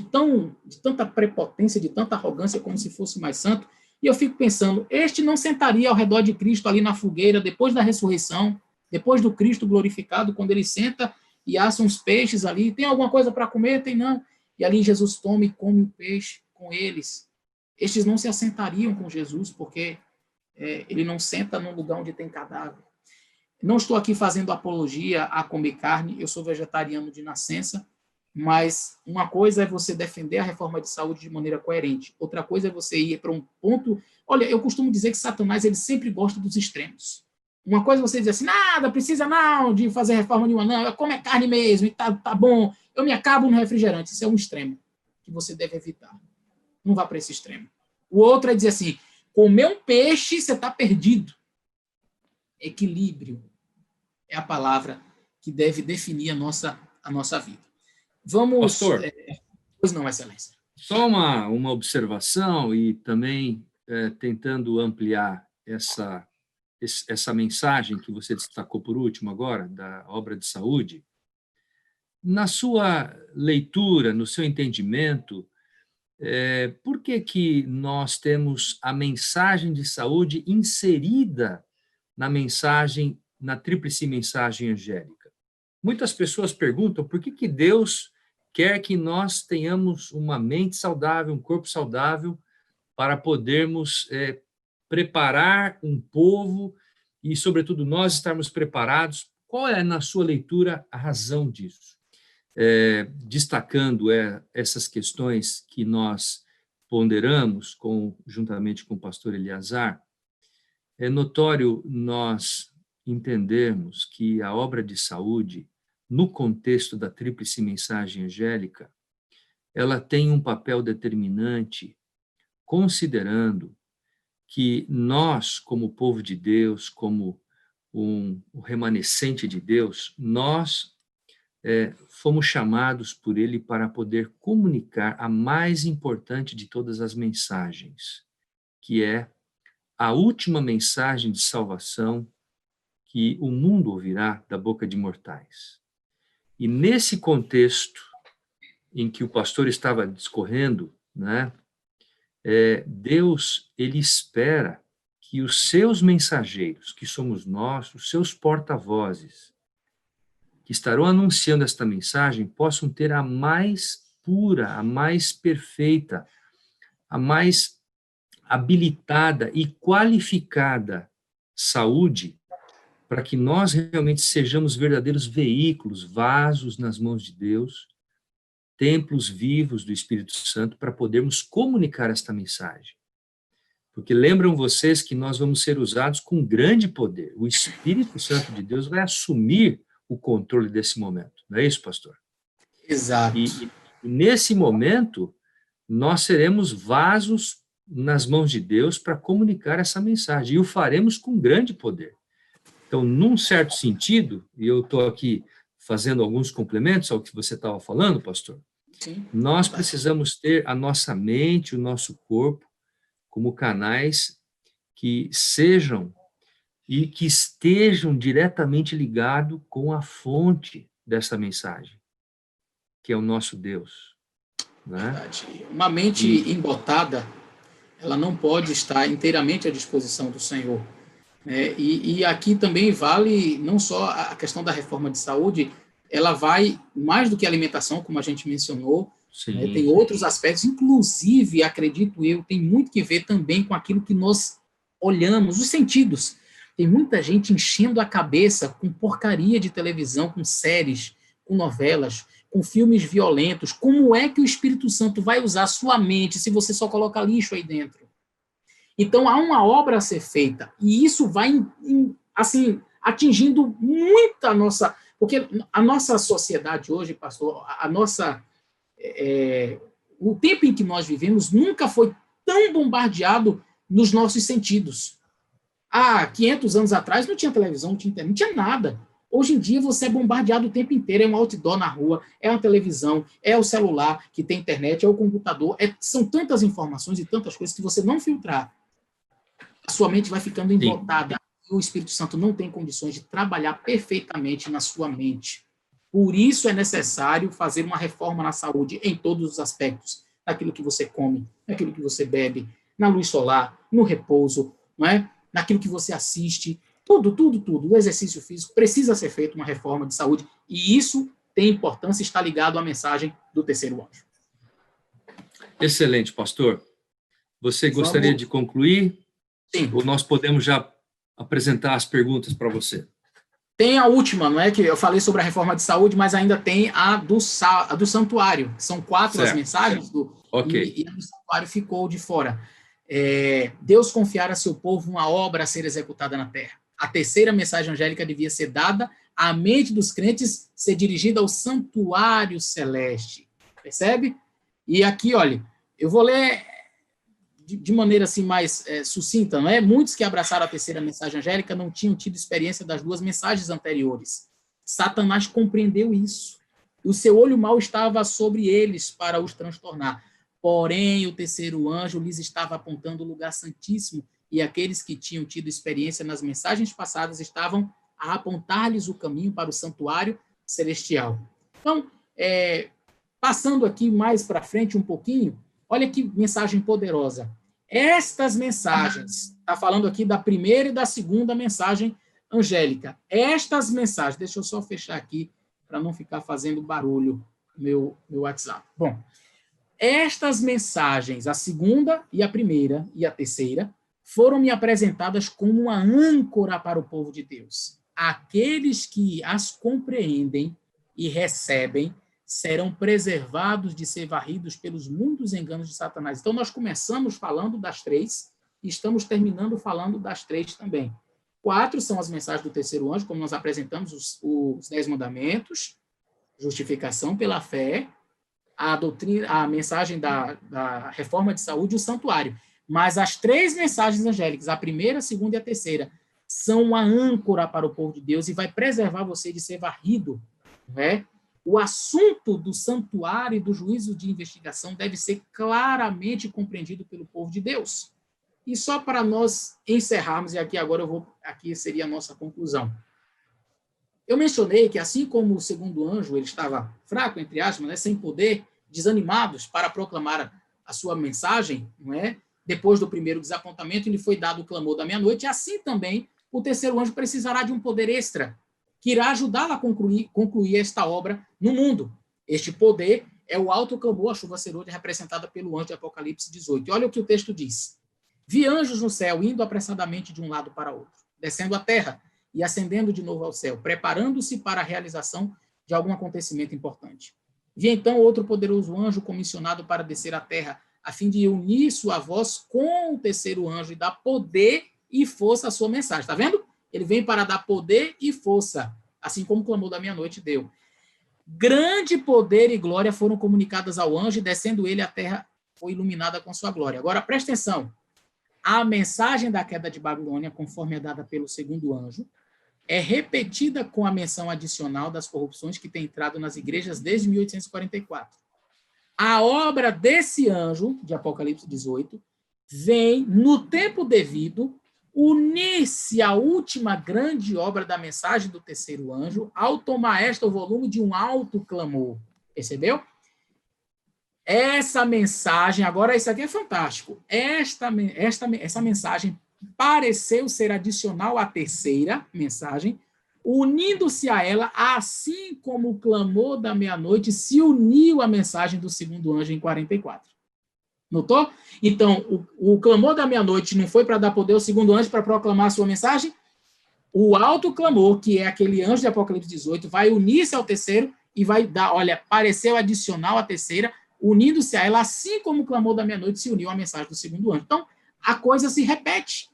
tanta prepotência, de tanta arrogância, como se fosse mais santo. E eu fico pensando, este não sentaria ao redor de Cristo ali na fogueira, depois da ressurreição, depois do Cristo glorificado, quando ele senta e assa uns peixes ali, tem alguma coisa para comer? Tem não. E ali Jesus toma e come o peixe com eles. Estes não se assentariam com Jesus, porque ele não senta num lugar onde tem cadáver. Não estou aqui fazendo apologia a comer carne, eu sou vegetariano de nascença, mas uma coisa é você defender a reforma de saúde de maneira coerente, outra coisa é você ir para um ponto... Olha, eu costumo dizer que Satanás ele sempre gosta dos extremos. Uma coisa é você dizer assim, nada, precisa não de fazer reforma nenhuma, não, eu como carne mesmo, e tá bom, eu me acabo no refrigerante. Isso é um extremo que você deve evitar. Não vá para esse extremo. O outro é dizer assim, comer um peixe, você está perdido. Equilíbrio é a palavra que deve definir a nossa vida. Vamos... Pastor, pois não, excelência. só uma observação e também tentando ampliar essa mensagem que você destacou por último agora, da obra de saúde. Na sua leitura, no seu entendimento, por que nós temos a mensagem de saúde inserida na tríplice mensagem angélica? Muitas pessoas perguntam por que Deus quer que nós tenhamos uma mente saudável, um corpo saudável, para podermos preparar um povo e, sobretudo, nós estarmos preparados. Qual é, na sua leitura, a razão disso? Destacando essas questões que nós ponderamos juntamente com o pastor Eleazar, é notório nós entendermos que a obra de saúde, no contexto da tríplice mensagem angélica, ela tem um papel determinante, considerando que nós, como povo de Deus, como o remanescente de Deus, nós fomos chamados por Ele para poder comunicar a mais importante de todas as mensagens, que é a última mensagem de salvação que o mundo ouvirá da boca de mortais. E nesse contexto em que o pastor estava discorrendo, né, Deus, ele espera que os seus mensageiros, que somos nós, os seus porta-vozes, que estarão anunciando esta mensagem, possam ter a mais pura, a mais perfeita, a mais habilitada e qualificada saúde, para que nós realmente sejamos verdadeiros veículos, vasos nas mãos de Deus, templos vivos do Espírito Santo, para podermos comunicar esta mensagem. Porque lembram vocês que nós vamos ser usados com grande poder. O Espírito Santo de Deus vai assumir o controle desse momento. Não é isso, pastor? Exato. E nesse momento, nós seremos vasos nas mãos de Deus para comunicar essa mensagem. E o faremos com grande poder. Então, num certo sentido, e eu estou aqui fazendo alguns complementos ao que você estava falando, pastor, Sim. nós precisamos ter a nossa mente, o nosso corpo, como canais que sejam e que estejam diretamente ligados com a fonte dessa mensagem, que é o nosso Deus. Né? Verdade. Uma mente embotada, ela não pode estar inteiramente à disposição do Senhor. E aqui também vale não só a questão da reforma de saúde, ela vai mais do que alimentação, como a gente mencionou, né? Tem outros aspectos, inclusive, acredito eu, tem muito que ver também com aquilo que nós olhamos, os sentidos. Tem muita gente enchendo a cabeça com porcaria de televisão, com séries, com novelas, com filmes violentos. Como é que o Espírito Santo vai usar a sua mente se você só coloca lixo aí dentro? Então, há uma obra a ser feita, e isso vai, assim, atingindo muito a nossa... Porque a nossa sociedade hoje, pastor, a nossa... o tempo em que nós vivemos nunca foi tão bombardeado nos nossos sentidos. Há 500 anos atrás não tinha televisão, não tinha internet, não tinha nada. Hoje em dia você é bombardeado o tempo inteiro, é um outdoor na rua, é uma televisão, é o celular que tem internet, é o computador, são tantas informações e tantas coisas que você não filtrar, a sua mente vai ficando embotada. E o Espírito Santo não tem condições de trabalhar perfeitamente na sua mente. Por isso é necessário fazer uma reforma na saúde em todos os aspectos, naquilo que você come, naquilo que você bebe, na luz solar, no repouso, não é? Naquilo que você assiste, tudo. O exercício físico precisa ser feito uma reforma de saúde, e isso tem importância, está ligado à mensagem do terceiro anjo. Excelente, pastor. Você gostaria de concluir? Sim. Ou nós podemos já apresentar as perguntas para você? Tem a última, não é? Que eu falei sobre a reforma de saúde, mas ainda tem a do santuário. São 4 as mensagens, e a do santuário ficou de fora. Deus confiara a seu povo uma obra a ser executada na terra. A terceira mensagem angélica devia ser dada à mente dos crentes, ser dirigida ao santuário celeste. Percebe? E aqui, olha, eu vou ler de maneira assim mais sucinta, não é? Muitos que abraçaram a terceira mensagem angélica não tinham tido experiência das 2 mensagens anteriores. Satanás compreendeu isso. O seu olho mau estava sobre eles para os transtornar. Porém, o terceiro anjo lhes estava apontando o lugar santíssimo, e aqueles que tinham tido experiência nas mensagens passadas estavam a apontar-lhes o caminho para o santuário celestial. Então, passando aqui mais para frente um pouquinho, olha que mensagem poderosa. Estas mensagens, está falando aqui da primeira e da segunda mensagem angélica. Estas mensagens, deixa eu só fechar aqui para não ficar fazendo barulho no meu WhatsApp. Bom, estas mensagens, a segunda e a primeira e a terceira, foram me apresentadas como uma âncora para o povo de Deus. Aqueles que as compreendem e recebem serão preservados de ser varridos pelos muitos enganos de Satanás. Então, nós começamos falando das 3 e estamos terminando falando das 3 também. 4 são as mensagens do terceiro anjo, como nós apresentamos os 10 mandamentos, justificação pela fé, a doutrina, a mensagem da reforma de saúde e o santuário. Mas as 3 mensagens angélicas, a primeira, a segunda e a terceira, são uma âncora para o povo de Deus e vai preservar você de ser varrido, não é? O assunto do santuário e do juízo de investigação deve ser claramente compreendido pelo povo de Deus. E só para nós encerrarmos, e aqui agora aqui seria a nossa conclusão. Eu mencionei que assim como o segundo anjo, ele estava fraco, entre aspas, né, sem poder, desanimados para proclamar a sua mensagem, não é? Depois do primeiro desapontamento, lhe foi dado o clamor da meia-noite, e assim também o terceiro anjo precisará de um poder extra, que irá ajudá-lo a concluir esta obra no mundo. Este poder é o alto clamor, a chuva serôdia, representada pelo anjo de Apocalipse 18. E olha o que o texto diz. Vi anjos no céu, indo apressadamente de um lado para outro, descendo à terra e ascendendo de novo ao céu, preparando-se para a realização de algum acontecimento importante. Vi então outro poderoso anjo comissionado para descer à terra, a fim de unir sua voz com o terceiro anjo e dar poder e força à sua mensagem. Está vendo? Ele vem para dar poder e força, assim como o clamor da meia-noite deu. Grande poder e glória foram comunicadas ao anjo, e descendo ele, a terra foi iluminada com sua glória. Agora, presta atenção. A mensagem da queda de Babilônia, conforme é dada pelo segundo anjo, é repetida com a menção adicional das corrupções que tem entrado nas igrejas desde 1844. A obra desse anjo, de Apocalipse 18, vem, no tempo devido, unir-se à última grande obra da mensagem do terceiro anjo, ao tomar o volume de um alto clamor. Percebeu? Essa mensagem, agora isso aqui é fantástico, essa mensagem pareceu ser adicional à terceira mensagem, unindo-se a ela, assim como o clamor da meia-noite se uniu à mensagem do segundo anjo em 44. Notou? Então, o clamor da meia-noite não foi para dar poder ao segundo anjo para proclamar a sua mensagem? O alto clamor, que é aquele anjo de Apocalipse 18, vai unir-se ao terceiro e vai dar, olha, pareceu adicional à terceira, unindo-se a ela, assim como o clamor da meia-noite se uniu à mensagem do segundo anjo. Então, a coisa se repete.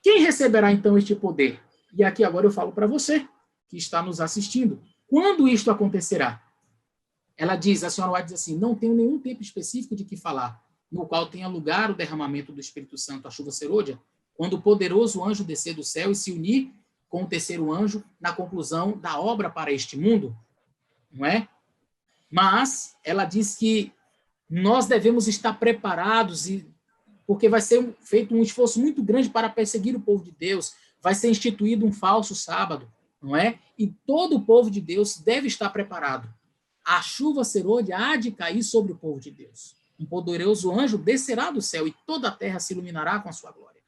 Quem receberá, então, este poder? E aqui agora eu falo para você, que está nos assistindo. Quando isto acontecerá? Ela diz, a senhora White diz assim, não tenho nenhum tempo específico de que falar, no qual tenha lugar o derramamento do Espírito Santo, a chuva serôdia, quando o poderoso anjo descer do céu e se unir com o terceiro anjo na conclusão da obra para este mundo, não é? Mas ela diz que nós devemos estar preparados, porque vai ser feito um esforço muito grande para perseguir o povo de Deus, vai ser instituído um falso sábado, não é? E todo o povo de Deus deve estar preparado. A chuva serôdia há de cair sobre o povo de Deus. Um poderoso anjo descerá do céu e toda a terra se iluminará com a sua glória.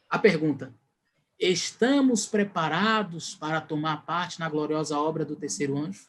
A pergunta, estamos preparados para tomar parte na gloriosa obra do terceiro anjo?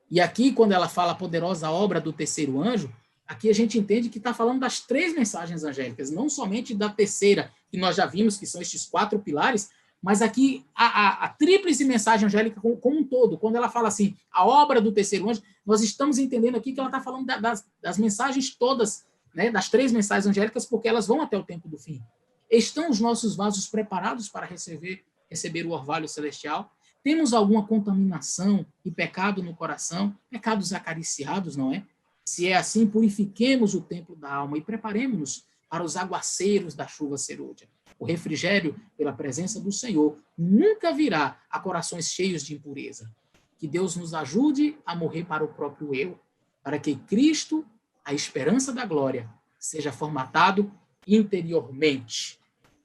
E aqui, quando ela fala a poderosa obra do terceiro anjo, aqui a gente entende que está falando das 3 mensagens angélicas, não somente da terceira, que nós já vimos que são estes 4 pilares, mas aqui a tríplice mensagem angélica como um todo. Quando ela fala assim, a obra do terceiro anjo, nós estamos entendendo aqui que ela está falando das mensagens todas, né, das 3 mensagens angélicas, porque elas vão até o tempo do fim. Estão os nossos vasos preparados para receber o orvalho celestial? Temos alguma contaminação e pecado no coração? Pecados acariciados, não é? Se é assim, purifiquemos o templo da alma e preparemos-nos para os aguaceiros da chuva serôdia. O refrigério pela presença do Senhor nunca virá a corações cheios de impureza. Que Deus nos ajude a morrer para o próprio eu, para que Cristo, a esperança da glória, seja formatado interiormente.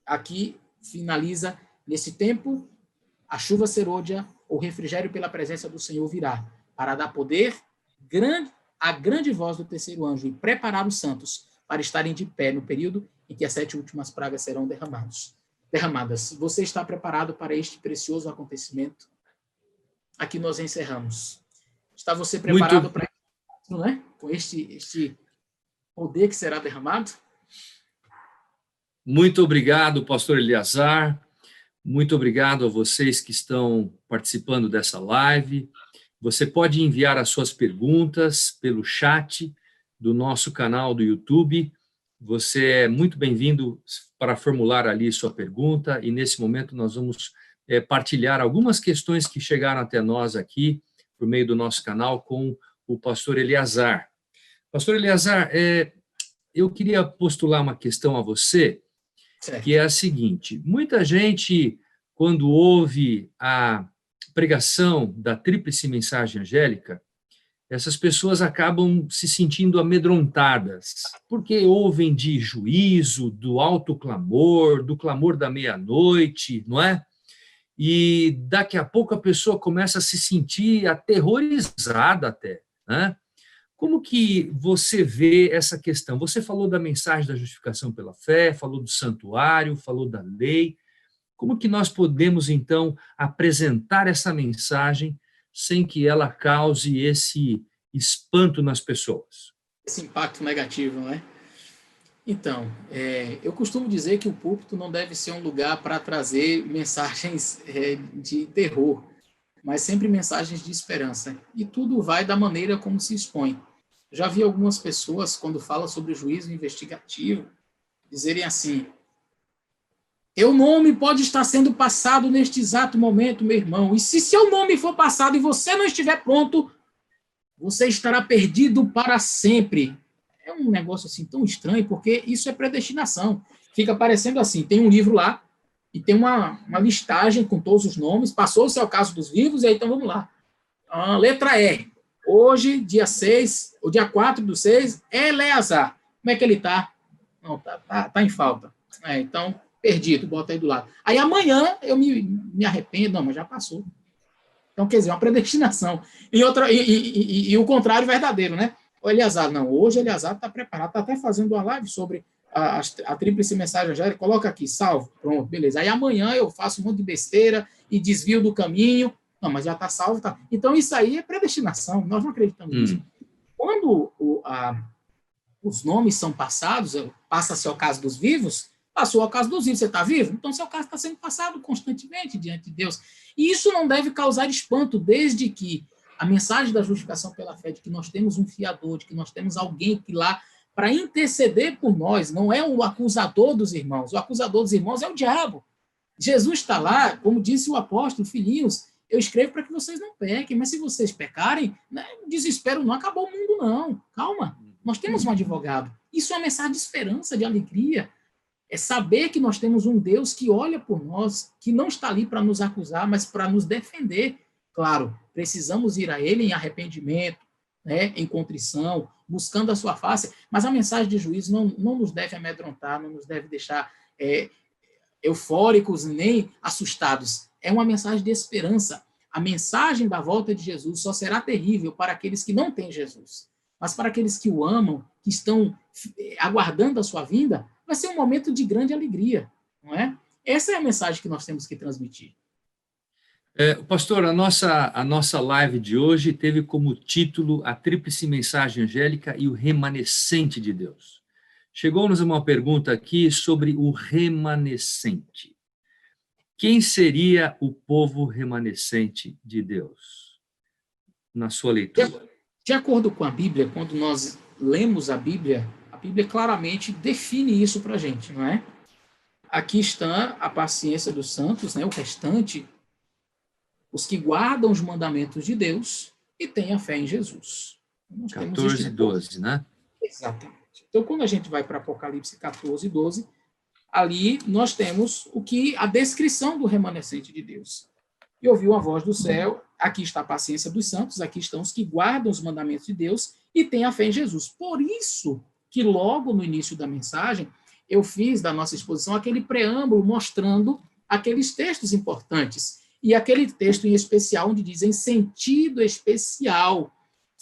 Aqui finaliza, nesse tempo, a chuva serôdia, o refrigério pela presença do Senhor virá, para dar poder à grande voz do terceiro anjo e preparar os santos para estarem de pé no período em que as 7 últimas pragas serão derramadas. Você está preparado para este precioso acontecimento? Aqui nós encerramos. Está você preparado para isso, não é? Com este poder que será derramado? Muito obrigado, pastor Eleazar. Muito obrigado a vocês que estão participando dessa live. Você pode enviar as suas perguntas pelo chat do nosso canal do YouTube. Você é muito bem-vindo para formular ali sua pergunta, e nesse momento nós vamos partilhar algumas questões que chegaram até nós aqui, por meio do nosso canal, com o pastor Eleazar. Pastor Eleazar, eu queria postular uma questão a você, Certo. que é a seguinte: muita gente, quando ouve a pregação da tríplice mensagem angélica, essas pessoas acabam se sentindo amedrontadas, porque ouvem de juízo, do alto clamor, do clamor da meia-noite, não é? E daqui a pouco a pessoa começa a se sentir aterrorizada até, né? Como que você vê essa questão? Você falou da mensagem da justificação pela fé, falou do santuário, falou da lei. Como que nós podemos, então, apresentar essa mensagem sem que ela cause esse espanto nas pessoas? Esse impacto negativo, não é? Então, eu costumo dizer que o púlpito não deve ser um lugar para trazer mensagens de terror, mas sempre mensagens de esperança. E tudo vai da maneira como se expõe. Já vi algumas pessoas, quando falam sobre o juízo investigativo, dizerem assim: teu nome pode estar sendo passado neste exato momento, meu irmão, e se seu nome for passado e você não estiver pronto, você estará perdido para sempre. É um negócio assim tão estranho, porque isso é predestinação. Fica parecendo assim, tem um livro lá, e tem uma listagem com todos os nomes, passou-se ao caso dos vivos, e aí então vamos lá. Letra E. Hoje, dia 6, o dia 4/6, é Eleazar. Como é que ele está? Não, tá em falta. Então, perdido, bota aí do lado. Aí amanhã eu me arrependo, não, mas já passou. Então, quer dizer, uma predestinação. E o contrário verdadeiro, né? O Eleazar, não, hoje o Eleazar está preparado, está até fazendo uma live sobre a tríplice mensagem angélica, coloca aqui, salvo, pronto, beleza. Aí amanhã eu faço um monte de besteira e desvio do caminho, não, mas já está salvo, tá. Então isso aí é predestinação, nós não acreditamos nisso. Quando os nomes são passados, passa-se ao caso dos vivos, passou ao caso dos vivos, você está vivo? Então seu caso está sendo passado constantemente diante de Deus. E isso não deve causar espanto, desde que a mensagem da justificação pela fé, de que nós temos um fiador, de que nós temos alguém que lá para interceder por nós, não é o acusador dos irmãos. O acusador dos irmãos é o diabo. Jesus está lá, como disse o apóstolo, filhinhos, eu escrevo para que vocês não pequem, mas se vocês pecarem, né, desespero não, acabou o mundo não. Calma, nós temos um advogado. Isso é uma mensagem de esperança, de alegria. É saber que nós temos um Deus que olha por nós, que não está ali para nos acusar, mas para nos defender. Claro, precisamos ir a Ele em arrependimento, né, em contrição, buscando a sua face, mas a mensagem de juízo não nos deve amedrontar, não nos deve deixar eufóricos nem assustados. É uma mensagem de esperança. A mensagem da volta de Jesus só será terrível para aqueles que não têm Jesus, mas para aqueles que o amam, que estão aguardando a sua vinda, vai ser um momento de grande alegria, não é? Essa é a mensagem que nós temos que transmitir. Pastor, a nossa live de hoje teve como título A Tríplice Mensagem Angélica e o Remanescente de Deus. Chegou-nos uma pergunta aqui sobre o remanescente. Quem seria o povo remanescente de Deus? Na sua leitura. De acordo com a Bíblia, quando nós lemos a Bíblia claramente define isso para a gente, não é? Aqui está a paciência dos santos, né? O restante, os que guardam os mandamentos de Deus e têm a fé em Jesus. 14 e 12, né? Exatamente. Então, quando a gente vai para Apocalipse 14 e 12, ali nós temos a descrição do remanescente de Deus. E ouviu a voz do céu, aqui está a paciência dos santos, aqui estão os que guardam os mandamentos de Deus e têm a fé em Jesus. Por isso que logo no início da mensagem, eu fiz da nossa exposição aquele preâmbulo mostrando aqueles textos importantes. E aquele texto em especial, onde diz, em sentido especial,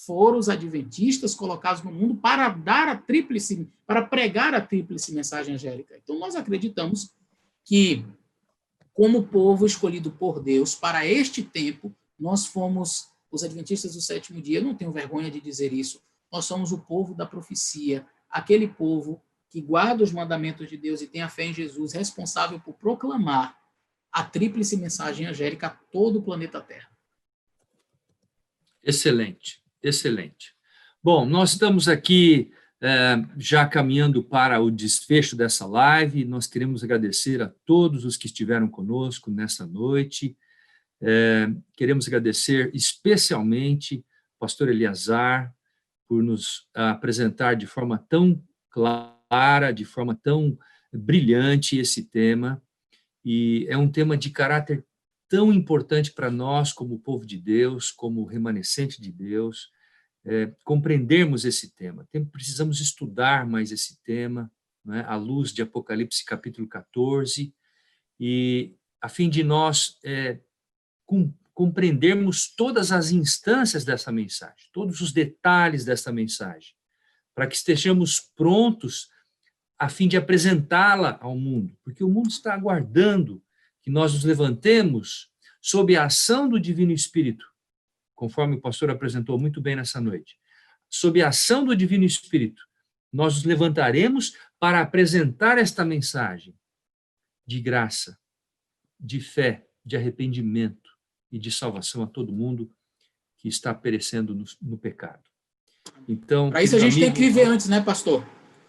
foram os adventistas colocados no mundo para pregar a tríplice mensagem angélica. Então, nós acreditamos que, como povo escolhido por Deus para este tempo, nós fomos os adventistas do sétimo dia, eu não tenho vergonha de dizer isso, nós somos o povo da profecia, aquele povo que guarda os mandamentos de Deus e tem a fé em Jesus, responsável por proclamar a tríplice mensagem angélica a todo o planeta Terra. Excelente, excelente. Bom, nós estamos aqui já caminhando para o desfecho dessa live. Nós queremos agradecer a todos os que estiveram conosco nessa noite. Queremos agradecer especialmente pastor Eleazar, por nos apresentar de forma tão clara, de forma tão brilhante esse tema, e é um tema de caráter tão importante para nós, como povo de Deus, como remanescente de Deus, compreendermos esse tema. Precisamos estudar mais esse tema, né, à luz de Apocalipse capítulo 14, e a fim de nós compreendermos todas as instâncias dessa mensagem, todos os detalhes dessa mensagem, para que estejamos prontos a fim de apresentá-la ao mundo, porque o mundo está aguardando que nós nos levantemos sob a ação do Divino Espírito, conforme o pastor apresentou muito bem nessa noite. Sob a ação do Divino Espírito, nós nos levantaremos para apresentar esta mensagem de graça, de fé, de arrependimento e de salvação a todo mundo que está perecendo no pecado. Então, para isso a gente tem que viver antes, né, pastor?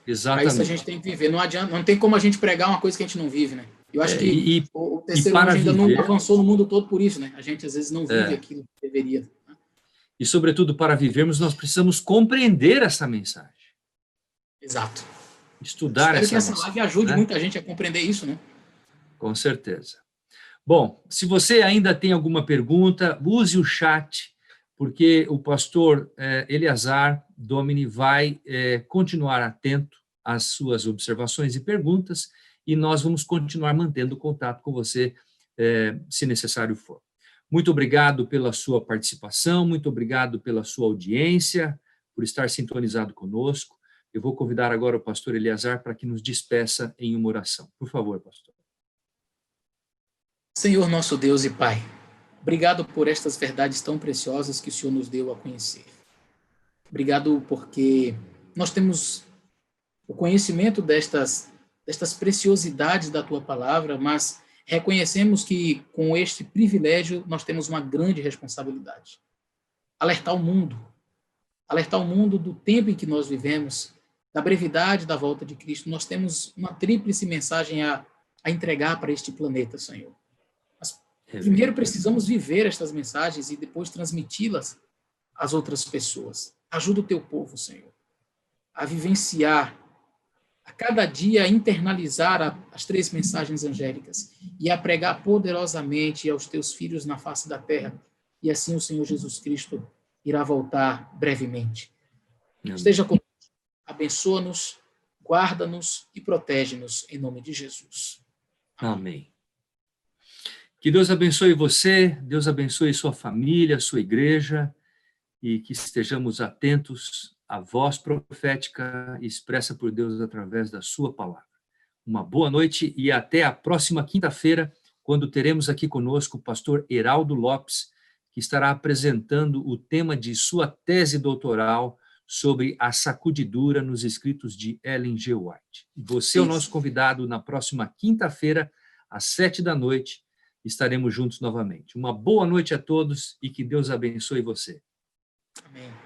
Exatamente. Para isso a gente tem que viver. Não adianta, não tem como a gente pregar uma coisa que a gente não vive, né? Eu acho que o terceiro mundo ainda não avançou no mundo todo por isso, né? A gente às vezes não vive aquilo que deveria. Né? E, sobretudo, para vivermos, nós precisamos compreender essa mensagem. Exato. Estudar essa mensagem. Espero que essa live ajude muita gente a compreender isso, né? Com certeza. Bom, se você ainda tem alguma pergunta, use o chat, porque o pastor Eleazar Domini vai continuar atento às suas observações e perguntas, e nós vamos continuar mantendo contato com você, se necessário for. Muito obrigado pela sua participação, muito obrigado pela sua audiência, por estar sintonizado conosco. Eu vou convidar agora o pastor Eleazar para que nos despeça em uma oração. Por favor, pastor. Senhor nosso Deus e Pai, obrigado por estas verdades tão preciosas que o Senhor nos deu a conhecer. Obrigado porque nós temos o conhecimento destas preciosidades da Tua palavra, mas reconhecemos que com este privilégio nós temos uma grande responsabilidade. Alertar o mundo do tempo em que nós vivemos, da brevidade da volta de Cristo. Nós temos uma tríplice mensagem a entregar para este planeta, Senhor. Primeiro precisamos viver estas mensagens e depois transmiti-las às outras pessoas. Ajuda o teu povo, Senhor, a vivenciar, a cada dia a internalizar as 3 mensagens angélicas e a pregar poderosamente aos teus filhos na face da terra. E assim o Senhor Jesus Cristo irá voltar brevemente. Esteja conosco, abençoa-nos, guarda-nos e protege-nos em nome de Jesus. Amém. Que Deus abençoe você, Deus abençoe sua família, sua igreja, e que estejamos atentos à voz profética expressa por Deus através da sua palavra. Uma boa noite e até a próxima quinta-feira, quando teremos aqui conosco o pastor Heraldo Lopes, que estará apresentando o tema de sua tese doutoral sobre a sacudidura nos escritos de Ellen G. White. Você é o nosso convidado na próxima quinta-feira, às 19h. Estaremos juntos novamente. Uma boa noite a todos e que Deus abençoe você. Amém.